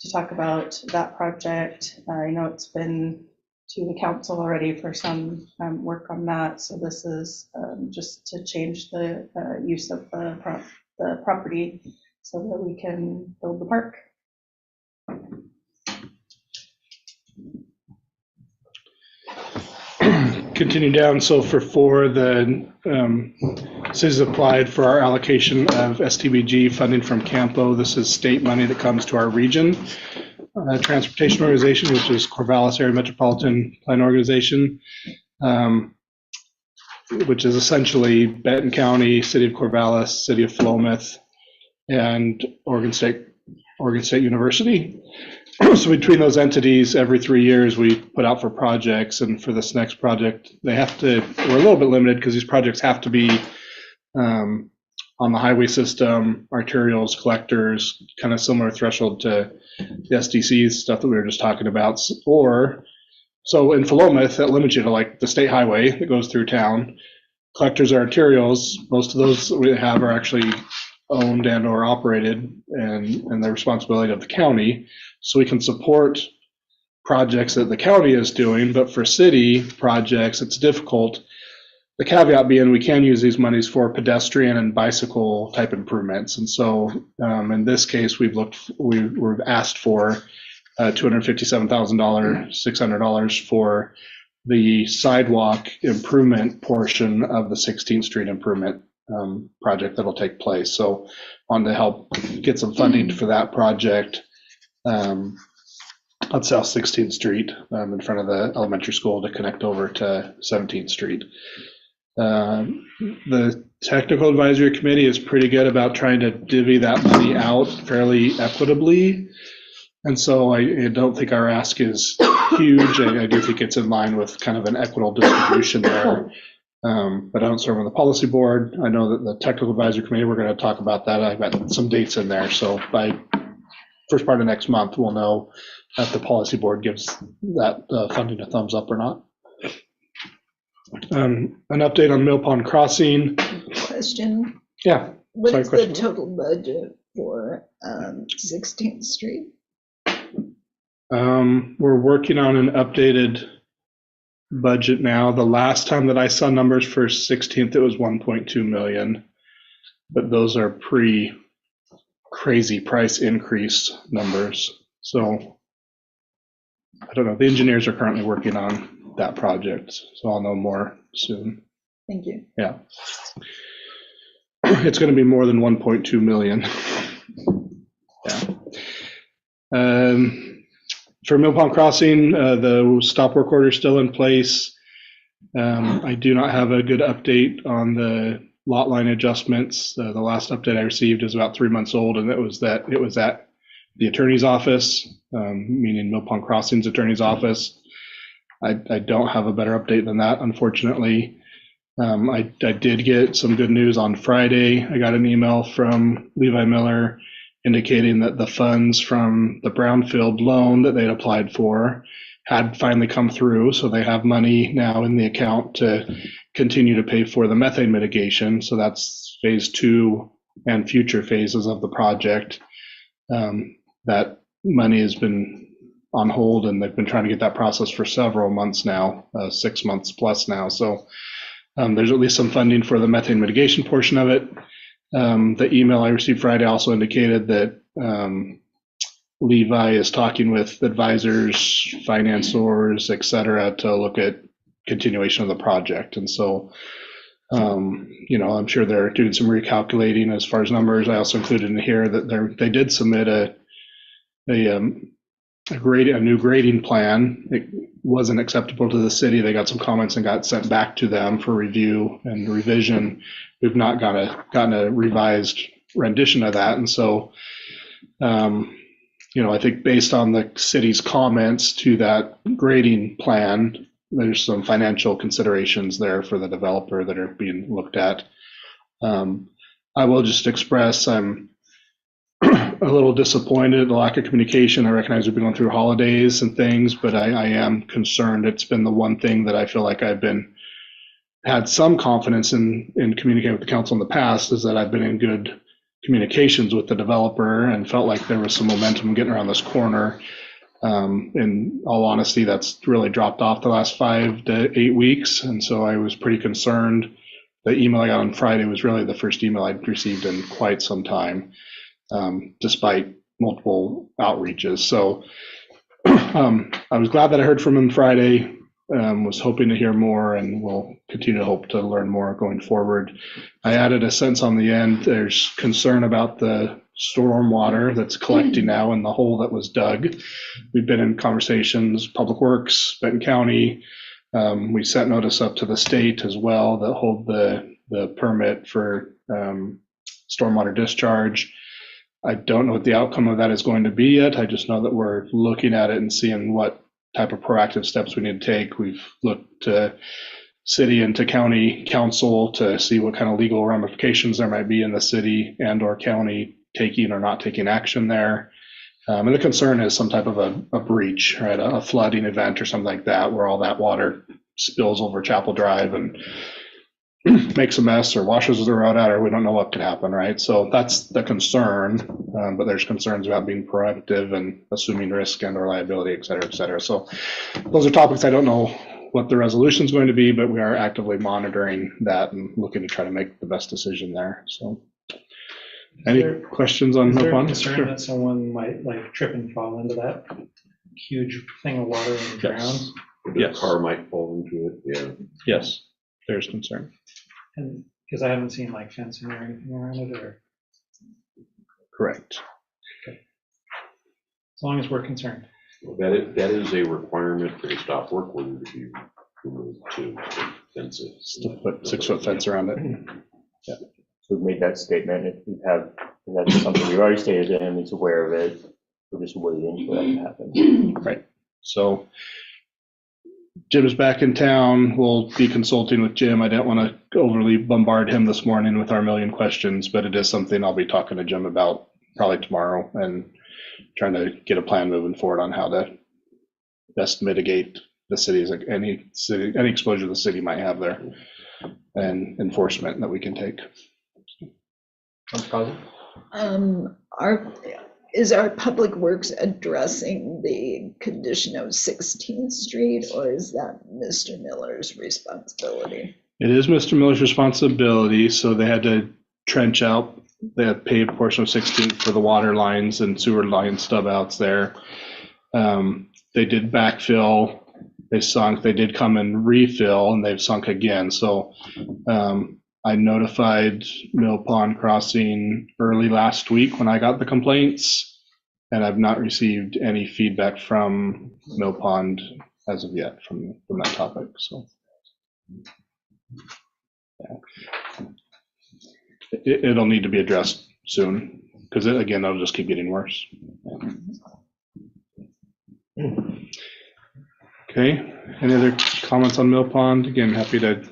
to talk about that project. I know it's been to the council already for some work on that. So this is just to change the use of the property so that we can build the park. Continue down, so for 4, the cities applied for our allocation of STBG funding from Campo. This is state money that comes to our region. Transportation Organization, which is Corvallis Area Metropolitan Plan Organization, which is essentially Benton County, City of Corvallis, City of Philomath, and Oregon State University. So between those entities, every 3 years, we put out for projects, and for this next project, we're a little bit limited because these projects have to be on the highway system, arterials, collectors, kind of similar threshold to the SDCs, stuff that we were just talking about. So in Philomath, that limits you to like the state highway that goes through town. Collectors are arterials. Most of those that we have are actually owned and or operated and the responsibility of the county. So we can support projects that the county is doing, but for city projects, it's difficult the caveat being we can use these monies for pedestrian and bicycle type improvements. And so in this case, we've asked for $257,000, $600 for the sidewalk improvement portion of the 16th Street improvement project that'll take place. So wanted to help get some funding for that project on South 16th Street in front of the elementary school to connect over to 17th Street. The technical advisory committee is pretty good about trying to divvy that money out fairly equitably. And so I don't think our ask is huge. I do think it's in line with kind of an equitable distribution there. But I don't serve on the policy board. I know that the technical advisory committee, we're going to talk about that. I've got some dates in there. So by first part of next month, we'll know if the policy board gives that funding a thumbs up or not. An update on Mill Pond Crossing. Question. Yeah. What is the total budget for 16th Street? We're working on an updated budget now. The last time that I saw numbers for 16th, it was 1.2 million, but those are pre-crazy price increase numbers. So I don't know. The engineers are currently working on that project, so I'll know more soon. Thank you. Yeah. It's going to be more than 1.2 million. Yeah. For Mill Pond Crossing, the stop work order is still in place. I do not have a good update on the lot line adjustments. The last update I received is about 3 months old, and it was at the attorney's office, meaning Mill Pond Crossing's attorney's office. I don't have a better update than that, unfortunately. I did get some good news on Friday. I got an email from Levi Miller indicating that the funds from the brownfield loan that they'd applied for had finally come through. So they have money now in the account to continue to pay for the methane mitigation. So that's phase 2 and future phases of the project. That money has been on hold, and they've been trying to get that process for several months now, 6 months plus now. So there's at least some funding for the methane mitigation portion of it. The email I received Friday also indicated that Levi is talking with advisors, financiers, et cetera, to look at continuation of the project. And so, I'm sure they're doing some recalculating as far as numbers. I also included in here that they did submit a new grading plan. It wasn't acceptable to the city. They got some comments and got sent back to them for review and revision. We've not gotten a revised rendition of that. And so, I think based on the city's comments to that grading plan, there's some financial considerations there for the developer that are being looked at. I will just express I'm a little disappointed at the lack of communication. I recognize we've been going through holidays and things, but I am concerned. It's been the one thing that I feel like I've had some confidence in communicating with the council in the past, is that I've been in good communications with the developer and felt like there was some momentum getting around this corner. In all honesty, that's really dropped off the last 5 to 8 weeks. And so I was pretty concerned. The email I got on Friday was really the first email I'd received in quite some time, despite multiple outreaches. So I was glad that I heard from him Friday, was hoping to hear more, and we'll continue to hope to learn more going forward. I added a sentence on the end. There's concern about the storm water that's collecting now in the hole that was dug. We've been in conversations, Public Works, Benton County. We sent notice up to the state as well that hold the permit for stormwater discharge. I don't know what the outcome of that is going to be yet. I just know that we're looking at it and seeing what type of proactive steps we need to take. We've looked to city and to county council to see what kind of legal ramifications there might be in the city and or county taking or not taking action there. And the concern is some type of a breach, right? A flooding event or something like that, where all that water spills over Chapel Drive and makes a mess or washes the road out, or we don't know what could happen, right? So that's the concern, but there's concerns about being proactive and assuming risk and or liability, et cetera, et cetera. So those are topics I don't know what the resolution is going to be, but we are actively monitoring that and looking to try to make the best decision there. So, any questions on Is there a Milpond? concern Sure. that someone might like trip and fall into that huge thing of water and drown? The car might fall into it, yeah. Yes, there's concern. And because I haven't seen like fencing or anything around it, or Correct. as long as we're concerned. That is a requirement for the stop work order to be removed to fence it. Just to put 6-foot fence around it. So we've made that statement. If that's something we've already stated to him, he's aware of it. We're just waiting for that to happen. Right. So Jim's back in town. We'll be consulting with Jim. I didn't want to overly bombard him this morning with our million questions, but it is something I'll be talking to Jim about probably tomorrow and trying to get a plan moving forward on how to best mitigate the city's any exposure the city might have there and enforcement that we can take. Is our public works addressing the condition of 16th Street, or is that Mr. Miller's responsibility? It is Mr. Miller's responsibility, so they had to trench out the paved portion of 16th for the water lines and sewer line stub outs there. They did backfill, they sunk, they did come and refill, and they've sunk again. So I notified Mill Pond Crossing early last week when I got the complaints, and I've not received any feedback from Mill Pond as of yet from that topic. So yeah. It'll need to be addressed soon, because again, it'll just keep getting worse. Okay, any other comments on Mill Pond? Again, happy to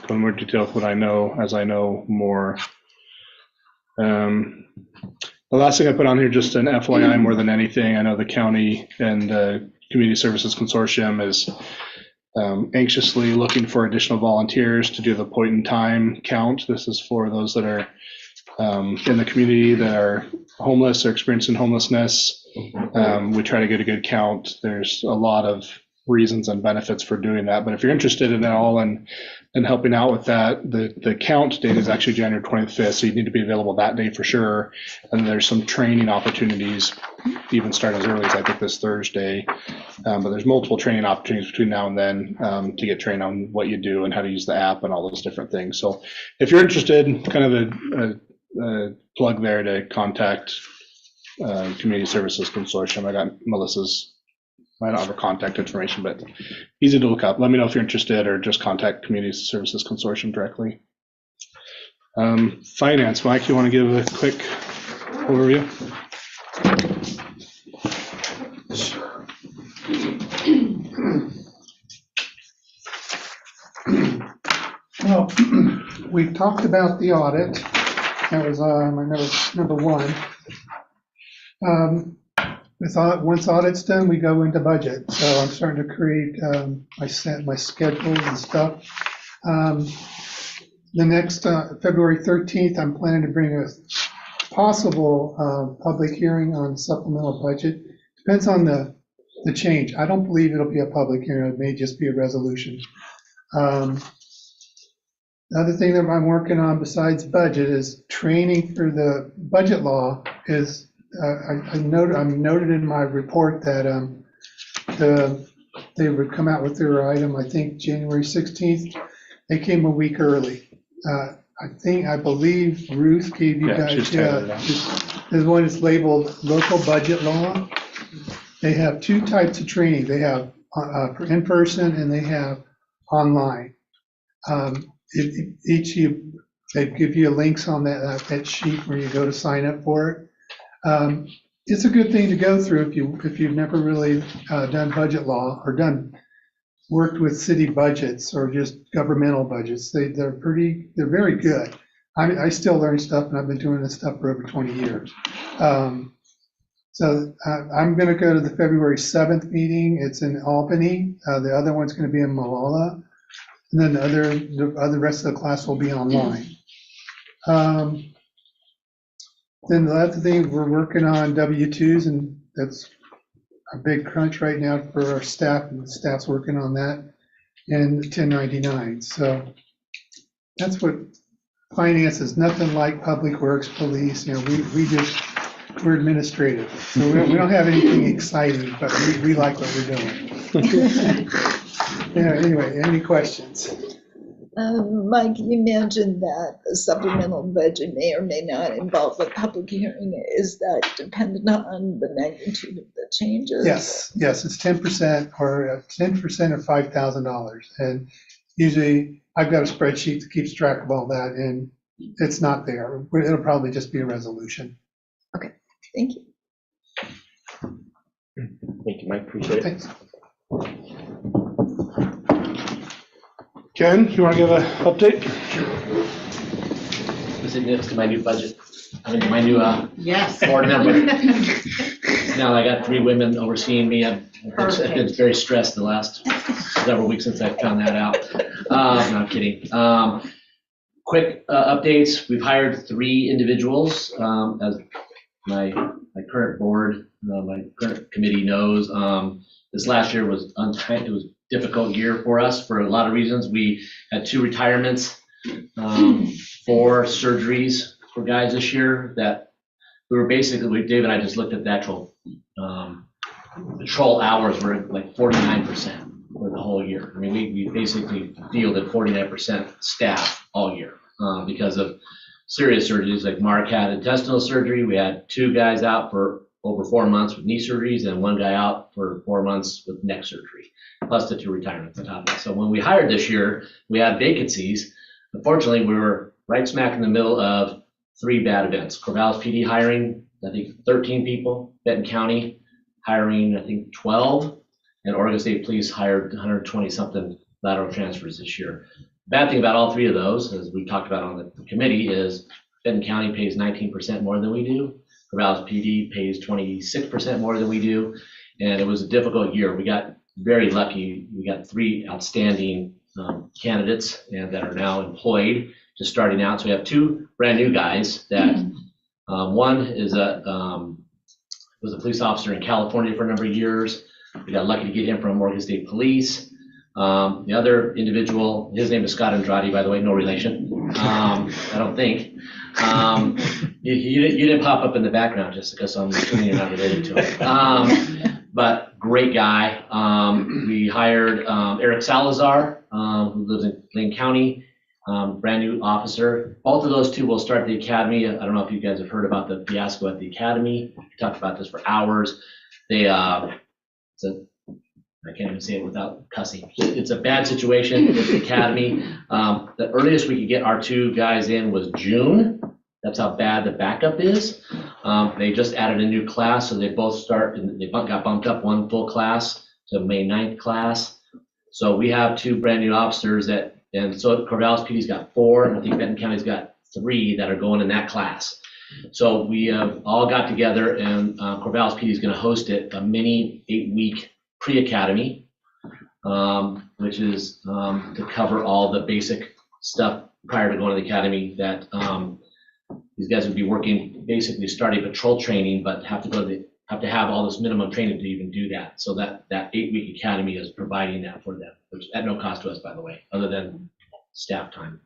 go in more detail with what I know as I know more. The last thing I put on here, just an FYI more than anything, I know the county and the Community Services Consortium is anxiously looking for additional volunteers to do the point in time count. This is for those that are in the community that are homeless or experiencing homelessness. We try to get a good count. There's a lot of reasons and benefits for doing that, but if you're interested in it all and helping out with that, the count date is actually January 25th, so you need to be available that day for sure. And there's some training opportunities, even starting as early as I think this Thursday, but there's multiple training opportunities between now and then to get trained on what you do and how to use the app and all those different things. So if you're interested, kind of a plug there to contact Community Services Consortium. I got Melissa's, I don't have her contact information, but easy to look up. Let me know if you're interested, or just contact Community Services Consortium directly. Finance, Mike, you want to give a quick overview? Sure. Well, we talked about the audit. That was my number one. Once audit's done, we go into budget. So I'm starting to create my schedules and stuff. The next February 13th, I'm planning to bring a possible public hearing on supplemental budget. Depends on the change. I don't believe it'll be a public hearing. It may just be a resolution. The other thing that I'm working on besides budget is training for the budget law. I'm noted in my report that they would come out with their item, I think January 16th. They came a week early. I believe Ruth gave you guys, there's one that's labeled local budget law. They have two types of training. They have in person and they have online. They give you links on that sheet where you go to sign up for it. It's a good thing to go through if you've never really done budget law or worked with city budgets or just governmental budgets. They're very good. I still learn stuff, and I've been doing this stuff for over 20 years. So I'm going to go to the February 7th meeting. It's in Albany. The other one's going to be in Malala. And then the rest of the class will be online. Then the other thing, we're working on W-2s, and that's a big crunch right now for our staff, and the staff's working on that. and the 1099. So that's what finance is, nothing like public works, police, we're administrative. So we don't have anything exciting, but we like what we're doing. Yeah, anyway, any questions? Mike, you mentioned that the supplemental budget may or may not involve a public hearing. Is that dependent on the magnitude of the changes? Yes, it's 10% or 10% of $5,000. And usually I've got a spreadsheet that keeps track of all that, and it's not there. It'll probably just be a resolution. Okay, thank you. Thank you, Mike, appreciate it. Thanks. Ken, you want to give an update? This is next to my new budget. I mean, my new Yes. board member. Now I got 3 women overseeing me. I've been very stressed the last several weeks since I found that out. No, I'm kidding. Quick updates. We've hired 3 individuals, as my current board, my current committee knows. This last year was untimed. It was a difficult year for us for a lot of reasons. We had 2 retirements, 4 surgeries for guys this year that we were basically, Dave and I just looked at the actual patrol hours were like 49% for the whole year. I mean, we basically fielded 49% staff all year because of serious surgeries. Like Mark had intestinal surgery. We had 2 guys out for over 4 months with knee surgeries and 1 guy out for 4 months with neck surgery, plus the 2 retirements on top of it. So when we hired this year, we had vacancies. Unfortunately, we were right smack in the middle of 3 bad events. Corvallis PD hiring, I think 13 people, Benton County hiring, I think 12, and Oregon State Police hired 120 something lateral transfers this year. Bad thing about all 3 of those, as we talked about on the committee, is Benton County pays 19% more than we do. Corvallis PD pays 26% more than we do, and it was a difficult year. We got very lucky. We got 3 outstanding candidates and that are now employed, just starting out. So we have 2 brand new guys that one is was a police officer in California for a number of years. We got lucky to get him from Oregon State Police. The other individual, his name is Scott Andrade, by the way, no relation. I don't think. You didn't pop up in the background, Jessica, so I'm assuming you're not related to him. But great guy. We hired Eric Salazar, who lives in Lane County, brand new officer. Both of those 2 will start the academy. I don't know if you guys have heard about the fiasco at the academy. We talked about this for hours. I can't even say it without cussing. It's a bad situation at the academy. The earliest we could get our 2 guys in was June. That's how bad the backup is. They just added a new class, so they both start, and they got bumped up 1 full class to May 9th class. So we have 2 brand new officers and so Corvallis PD's got 4, and I think Benton County's got 3 that are going in that class. So we have all got together, and Corvallis PD is going to host it, a mini 8-week pre-academy, which is to cover all the basic stuff prior to going to the academy that these guys would be working, basically starting patrol training, but have to have all this minimum training to even do that. So that 8-week academy is providing that for them, which at no cost to us, by the way, other than staff time.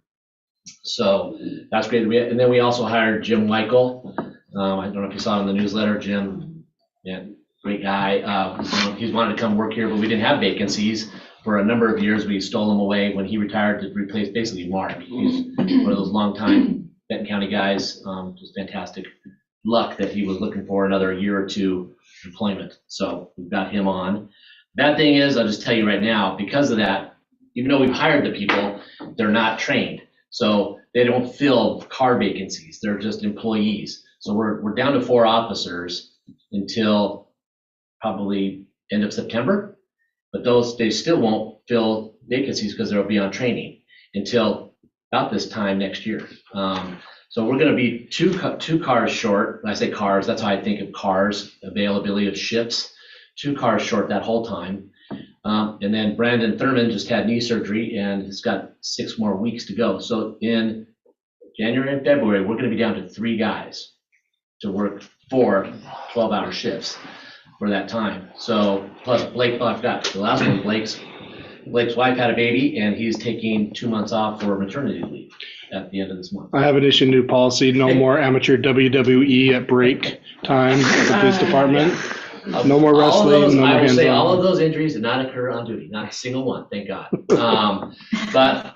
So that's great. And then we also hired Jim Weichel. I don't know if you saw it in the newsletter, Jim. Yeah, great guy. He's wanted to come work here, but we didn't have vacancies for a number of years. We stole him away when he retired to replace basically Mark. He's one of those longtime Benton County guys. Just fantastic luck that he was looking for another year or 2 employment. So we've got him on. Bad thing is, I'll just tell you right now, because of that, even though we've hired the people, they're not trained. So they don't fill car vacancies. They're just employees. So we're down to 4 officers until probably end of September. But they still won't fill vacancies because they'll be on training until about this time next year. So we're going to be two cars short. When I say cars, that's how I think of cars, availability of shifts. 2 cars short that whole time. And then Brandon Thurman just had knee surgery and he's got 6 more weeks to go. So in January and February, we're going to be down to 3 guys to work 4 12-hour shifts for that time. So plus Blake, I forgot the last one, Blake's Blake's wife had a baby, and he's taking 2 months off for maternity leave at the end of this month. I have an issue new policy, no more amateur WWE at break time at the police department. No more wrestling, no more I will say all hands-on. of those injuries did not occur on duty, not a single one, thank God. But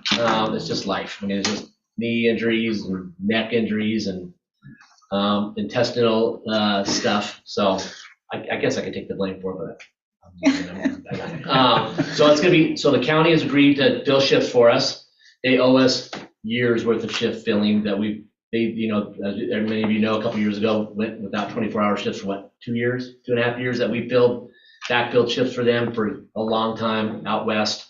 it's just life. I mean, it's just knee injuries and neck injuries and intestinal stuff. So I guess I could take the blame for it. So it's gonna be, so the county has agreed to fill shifts for us. They owe us years worth of shift filling that they, as many of you know, a couple years ago, went without 24-hour shifts for what, 2 years, 2.5 years that we backfilled shifts for them for a long time out west.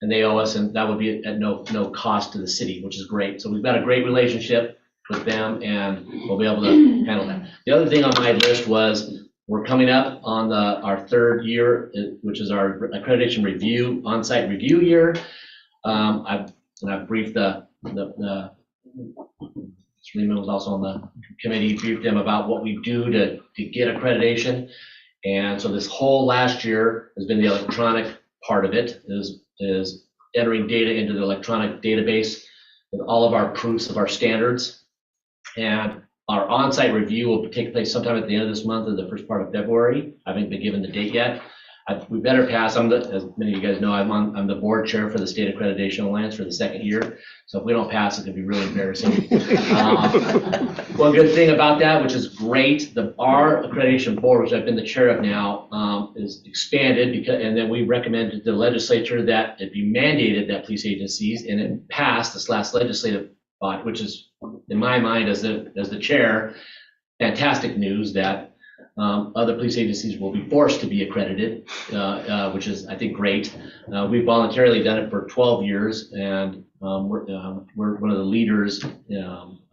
And they owe us, and that would be at no cost to the city, which is great. So we've got a great relationship with them, and we'll be able to handle that. The other thing on my list was, we're coming up on our third year, which is our accreditation review, on-site review year. I've briefed Lehman was also on the committee, briefed them about what we do to get accreditation. And so this whole last year has been the electronic part of it, is entering data into the electronic database with all of our proofs of our standards. And our on-site review will take place sometime at the end of this month or the first part of February. I haven't been given the date yet. We better pass. As many of you guys know, I'm the board chair for the State Accreditation Alliance for the second year. So if we don't pass, it's gonna be really embarrassing. One good thing about that, which is great, our accreditation board, which I've been the chair of now, is expanded and then we recommended to the legislature that it be mandated that police agencies, and it passed this last legislative body, which is, in my mind, as the chair, fantastic news that other police agencies will be forced to be accredited, which is, I think, great. We've voluntarily done it for 12 years, and we're one of the leaders,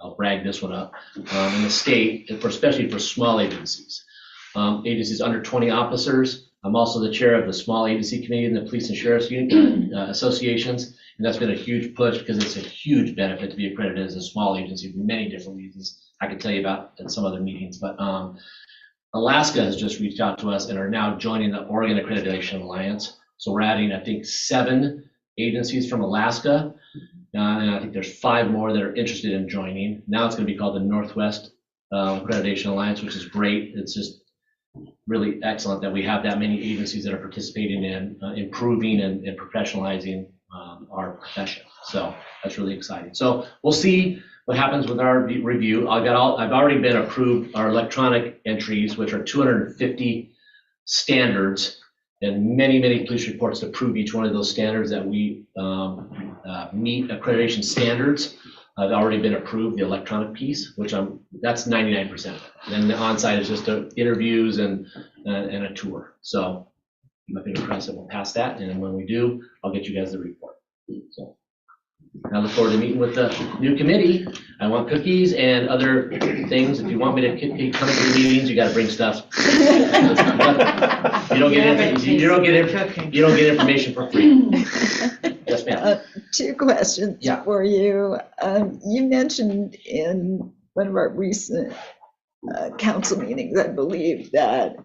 I'll brag this one up, in the state, especially for small agencies. Agencies under 20 officers. I'm also the chair of the small agency committee in the police and sheriff's associations, and that's been a huge push because it's a huge benefit to be accredited as a small agency for many different reasons. I could tell you about in some other meetings, but Alaska has just reached out to us and are now joining the Oregon Accreditation Alliance. So we're adding, I think, 7 agencies from Alaska, and I think there's 5 more that are interested in joining. Now it's going to be called the Northwest Accreditation Alliance, which is great. It's just really excellent that we have that many agencies that are participating in improving and professionalizing our profession. So that's really exciting. So we'll see what happens with our review. I've already been approved our electronic entries, which are 250 standards, and many police reports to prove each one of those standards that we meet accreditation standards. I've already been approved, the electronic piece, which that's 99%. Then the on-site is just interviews and a tour. So my fingers crossed that we'll pass that, and when we do, I'll get you guys the report. So I look forward to meeting with the new committee. I want cookies and other things. If you want me to keep coming to the meetings, you got to bring stuff. You don't get information for free. Yes, ma'am. 2 questions for you. You mentioned in one of our recent council meetings, I believe, that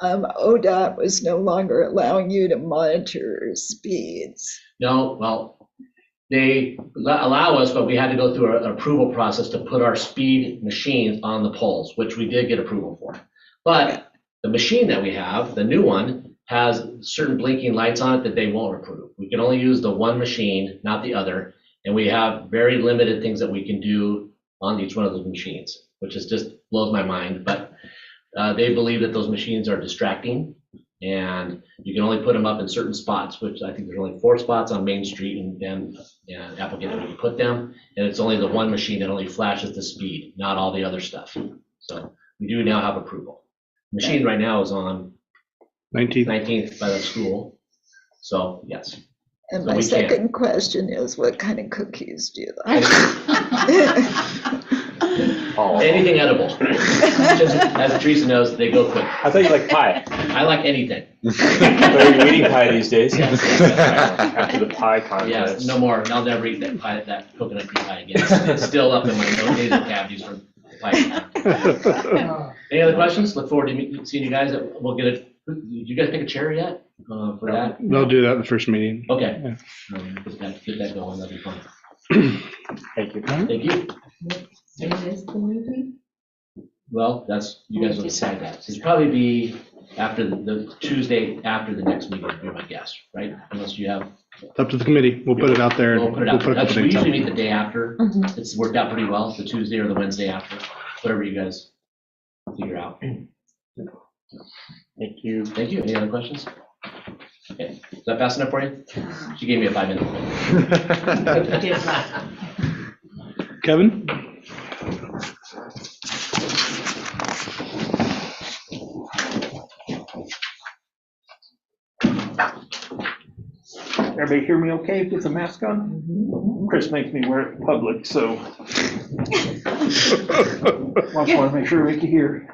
ODOT was no longer allowing you to monitor speeds. No, well, they allow us, but we had to go through an approval process to put our speed machines on the poles, which we did get approval for. But the machine that we have, the new one, has certain blinking lights on it that they won't approve. We can only use the one machine, not the other, and we have very limited things that we can do on each one of those machines, which is just blows my mind. But they believe that those machines are distracting, and you can only put them up in certain spots, which I think there's only 4 spots on Main Street and Applegate that we can put them, and it's only the one machine that only flashes the speed, not all the other stuff. So we do now have approval. The machine right now is on 19th by the school. So yes. And so my second question is, what kind of cookies do you like? Anything edible. As Teresa knows, they go quick. I thought you liked pie. I like anything. So you're eating pie these days? After the pie contest. Yes, no more. I'll never eat that pie, that coconut cream pie again. It's still up in my nasal cavities from pie. Any other questions? Look forward to seeing you guys. We'll get it. Did you guys pick a chair yet? for that? They'll do that in the first meeting. Okay. Yeah. Get that going, that'd be fun. Thank you. Thank you. When is the meeting? Well, that's, you guys will decide that. It'll probably be after the Tuesday after the next meeting, would be my guess, right? Unless you have. It's up to the committee. We'll put it out there. We'll put it out there. a couple We dates usually out. meet the day after. It's worked out pretty well, the Tuesday or the Wednesday after, whatever you guys figure out. Thank you. Thank you. Any other questions? Okay. Is that fast enough for you? She gave me a 5-minute. Kevin? Everybody hear me okay with the mask on? Chris makes me wear it in public, so. Want to make sure we can hear.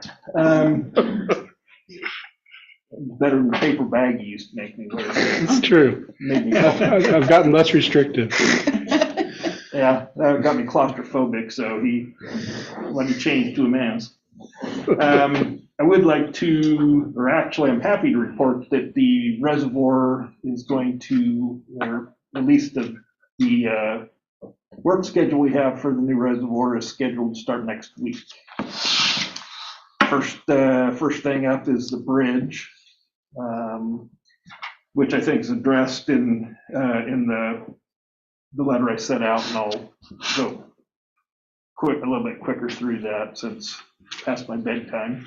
Better than the paper bag you used to make me wear. It's true. I've gotten less restrictive. Yeah, that got me claustrophobic, so he let me change to a mask. I would like to, or actually I'm happy to report that the reservoir is going to, or at least the work schedule we have for the new reservoir is scheduled to start next week. First thing up is the bridge, which I think is addressed in the letter I sent out, and I'll go a little bit quicker through that since it's past my bedtime.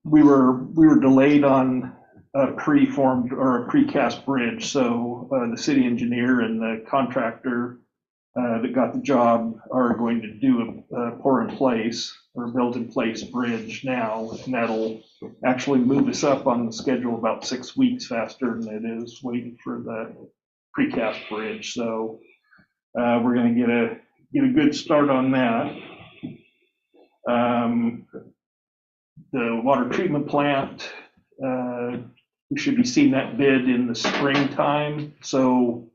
We were delayed on a preformed or a precast bridge, so the city engineer and the contractor that got the job are going to do a pour in place or build in place bridge now, and that'll actually move us up on the schedule about 6 weeks faster than it is waiting for the precast bridge. So we're going to get a good start on that. The water treatment plant, we should be seeing that bid in the springtime, so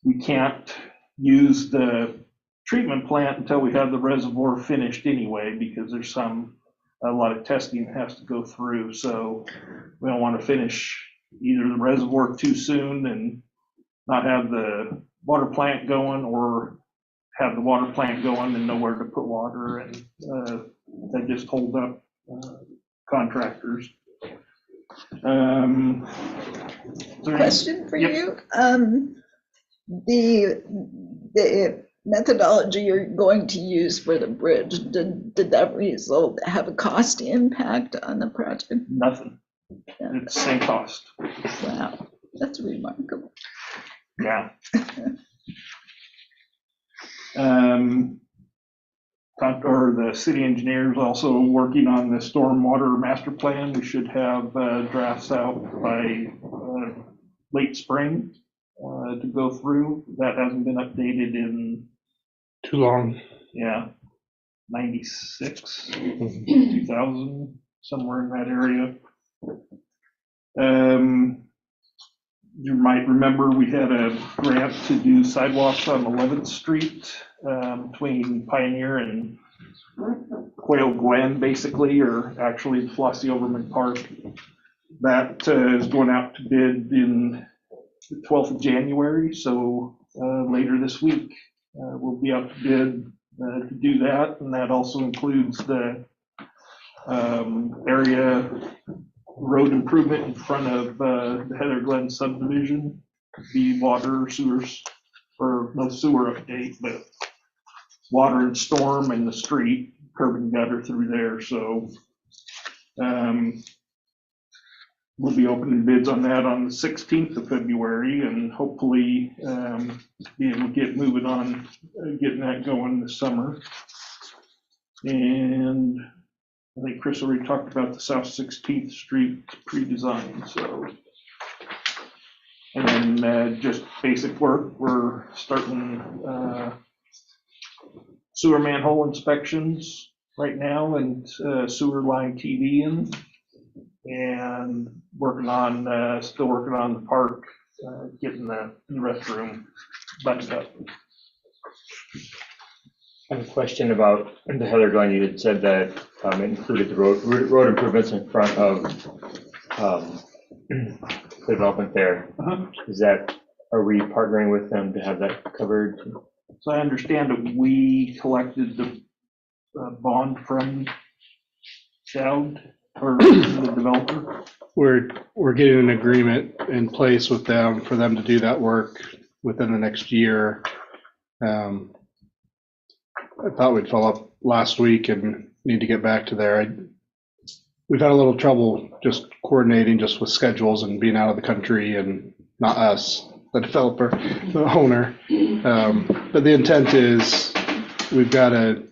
we can't use the treatment plant until we have the reservoir finished anyway, because there's a lot of testing that has to go through. So we don't want to finish either the reservoir too soon and not have the water plant going, or have the water plant going and nowhere to put water, and that just hold up contractors. Question for Yep. you. The methodology you're going to use for the bridge, did that result have a cost impact on the project? Nothing. It's the same cost. Wow, that's remarkable. Yeah. Or the city engineer is also working on the stormwater master plan. We should have drafts out by late spring to go through. That hasn't been updated in Too long. 96, 2000, somewhere in that area. You might remember we had a grant to do sidewalks on 11th Street between Pioneer and Quail Glen, basically, or actually Flossie Overman Park. That is going out to bid in the 12th of January, so later this week we'll be out to bid to do that, and that also includes the area road improvement in front of the Heather Glen subdivision, the water, sewers, or no sewer update, but water and storm and the street, curb and gutter through there. So we'll be opening bids on that on the 16th of February, and hopefully be able to get moving on getting that going this summer. And I think Chris already talked about the South 16th Street pre-design, so. And then just basic work, we're starting sewer manhole inspections right now, and sewer line TV-ing, and still working on the park, getting the restroom buttoned up. I have a question about the Heather Glen. You had said that it included the road improvements in front of the development there. Is that, are we partnering with them to have that covered? So I understand that we collected the bond from Dowd, or the developer. We're getting an agreement in place with them for them to do that work within the next year. I thought we'd follow up last week and need to get back to there. We've had a little trouble just coordinating just with schedules and being out of the country, and not us, the developer, the owner. But the intent is we've got a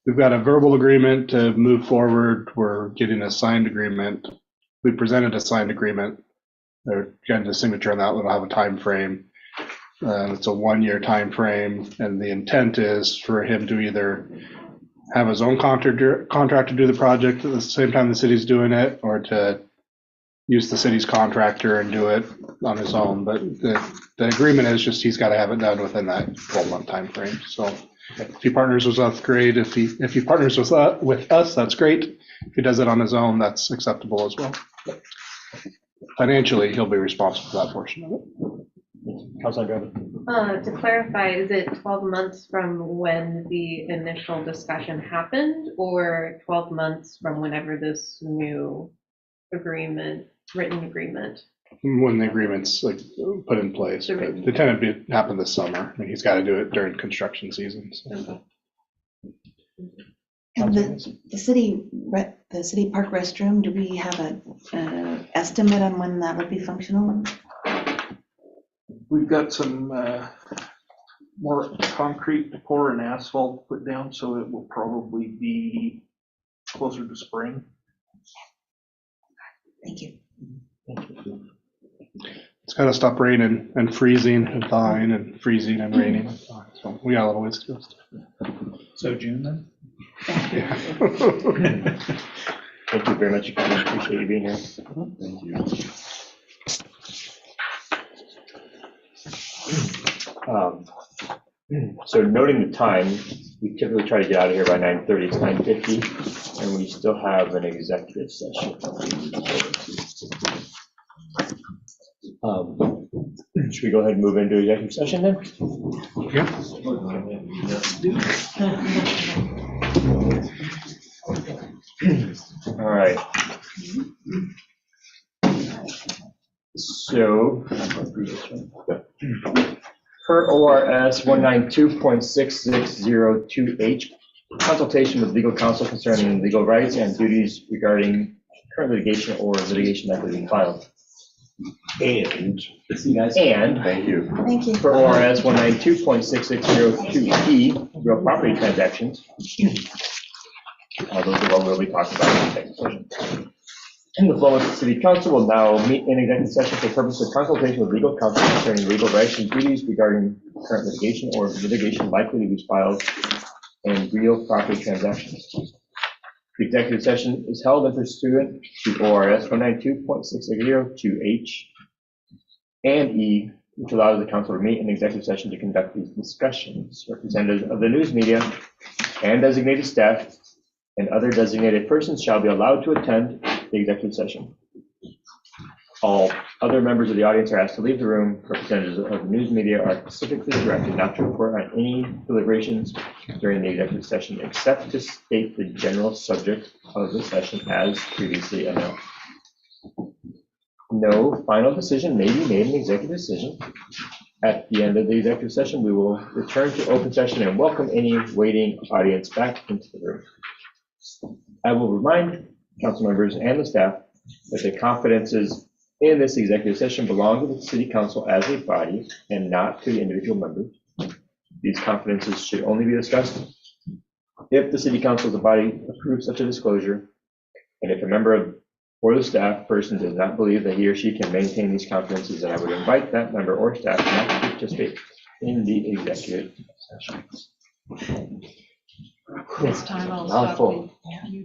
verbal agreement to move forward. We're getting a signed agreement. We presented a signed agreement. They're getting the signature on that. We'll have a time frame. It's a 1-year time frame, and the intent is for him to either have his own contractor do the project at the same time the city's doing it, or to use the city's contractor and do it on his own. But the agreement is just he's got to have it done within that 12-month time frame. So if he partners with us, great. If he partners with us, that's great. If he does it on his own, that's acceptable as well. Financially, he'll be responsible for that portion of it. To clarify, is it 12 months from when the initial discussion happened, or 12 months from whenever this new agreement, written agreement? When the agreement's like put in place, but it tend to happen this summer. I mean, he's got to do it during construction season. So. And the city park restroom, do we have an estimate on when that would be functional? We've got some more concrete to pour and asphalt put down, so it will probably be closer to spring. Thank you. It's got to stop raining and freezing and thawing and freezing and raining and thawing. So we got a little ways to go. So June then? Yeah. Thank you very much. I appreciate you being here. Thank you. So noting the time, we typically try to get out of here by 9:30. It's 9:50, and we still have an executive session. Should we go ahead and move into executive session then? Yeah. All right. So, per ORS 192.6602H, consultation with legal counsel concerning legal rights and duties regarding current litigation or litigation likely to be filed. And Thank you. Thank you. per ORS 192.6602P, real property transactions. Those are what we'll be talking about in the executive session. And the flow of the city council will now meet in executive session for the purpose of consultation with legal counsel concerning legal rights and duties regarding current litigation or litigation likely to be filed and real property transactions. The executive session is held as pursuant to ORS 192.6602H and E, which allows the council to meet in executive session to conduct these discussions. Representatives of the news media and designated staff and other designated persons shall be allowed to attend the executive session. All other members of the audience are asked to leave the room. Representatives of the news media are specifically directed not to report on any deliberations during the executive session, except to state the general subject of the session as previously announced. No final decision may be made in executive session. At the end of the executive session, we will return to open session and welcome any waiting audience back into the room. I will remind council members and the staff that the confidences in this executive session belong to the city council as a body and not to the individual members. These confidences should only be discussed if the city council as a body approves such a disclosure, and if a member of or the staff person does not believe that he or she can maintain these confidences, then I would invite that member or staff not to participate in the executive session. This time I'll stop.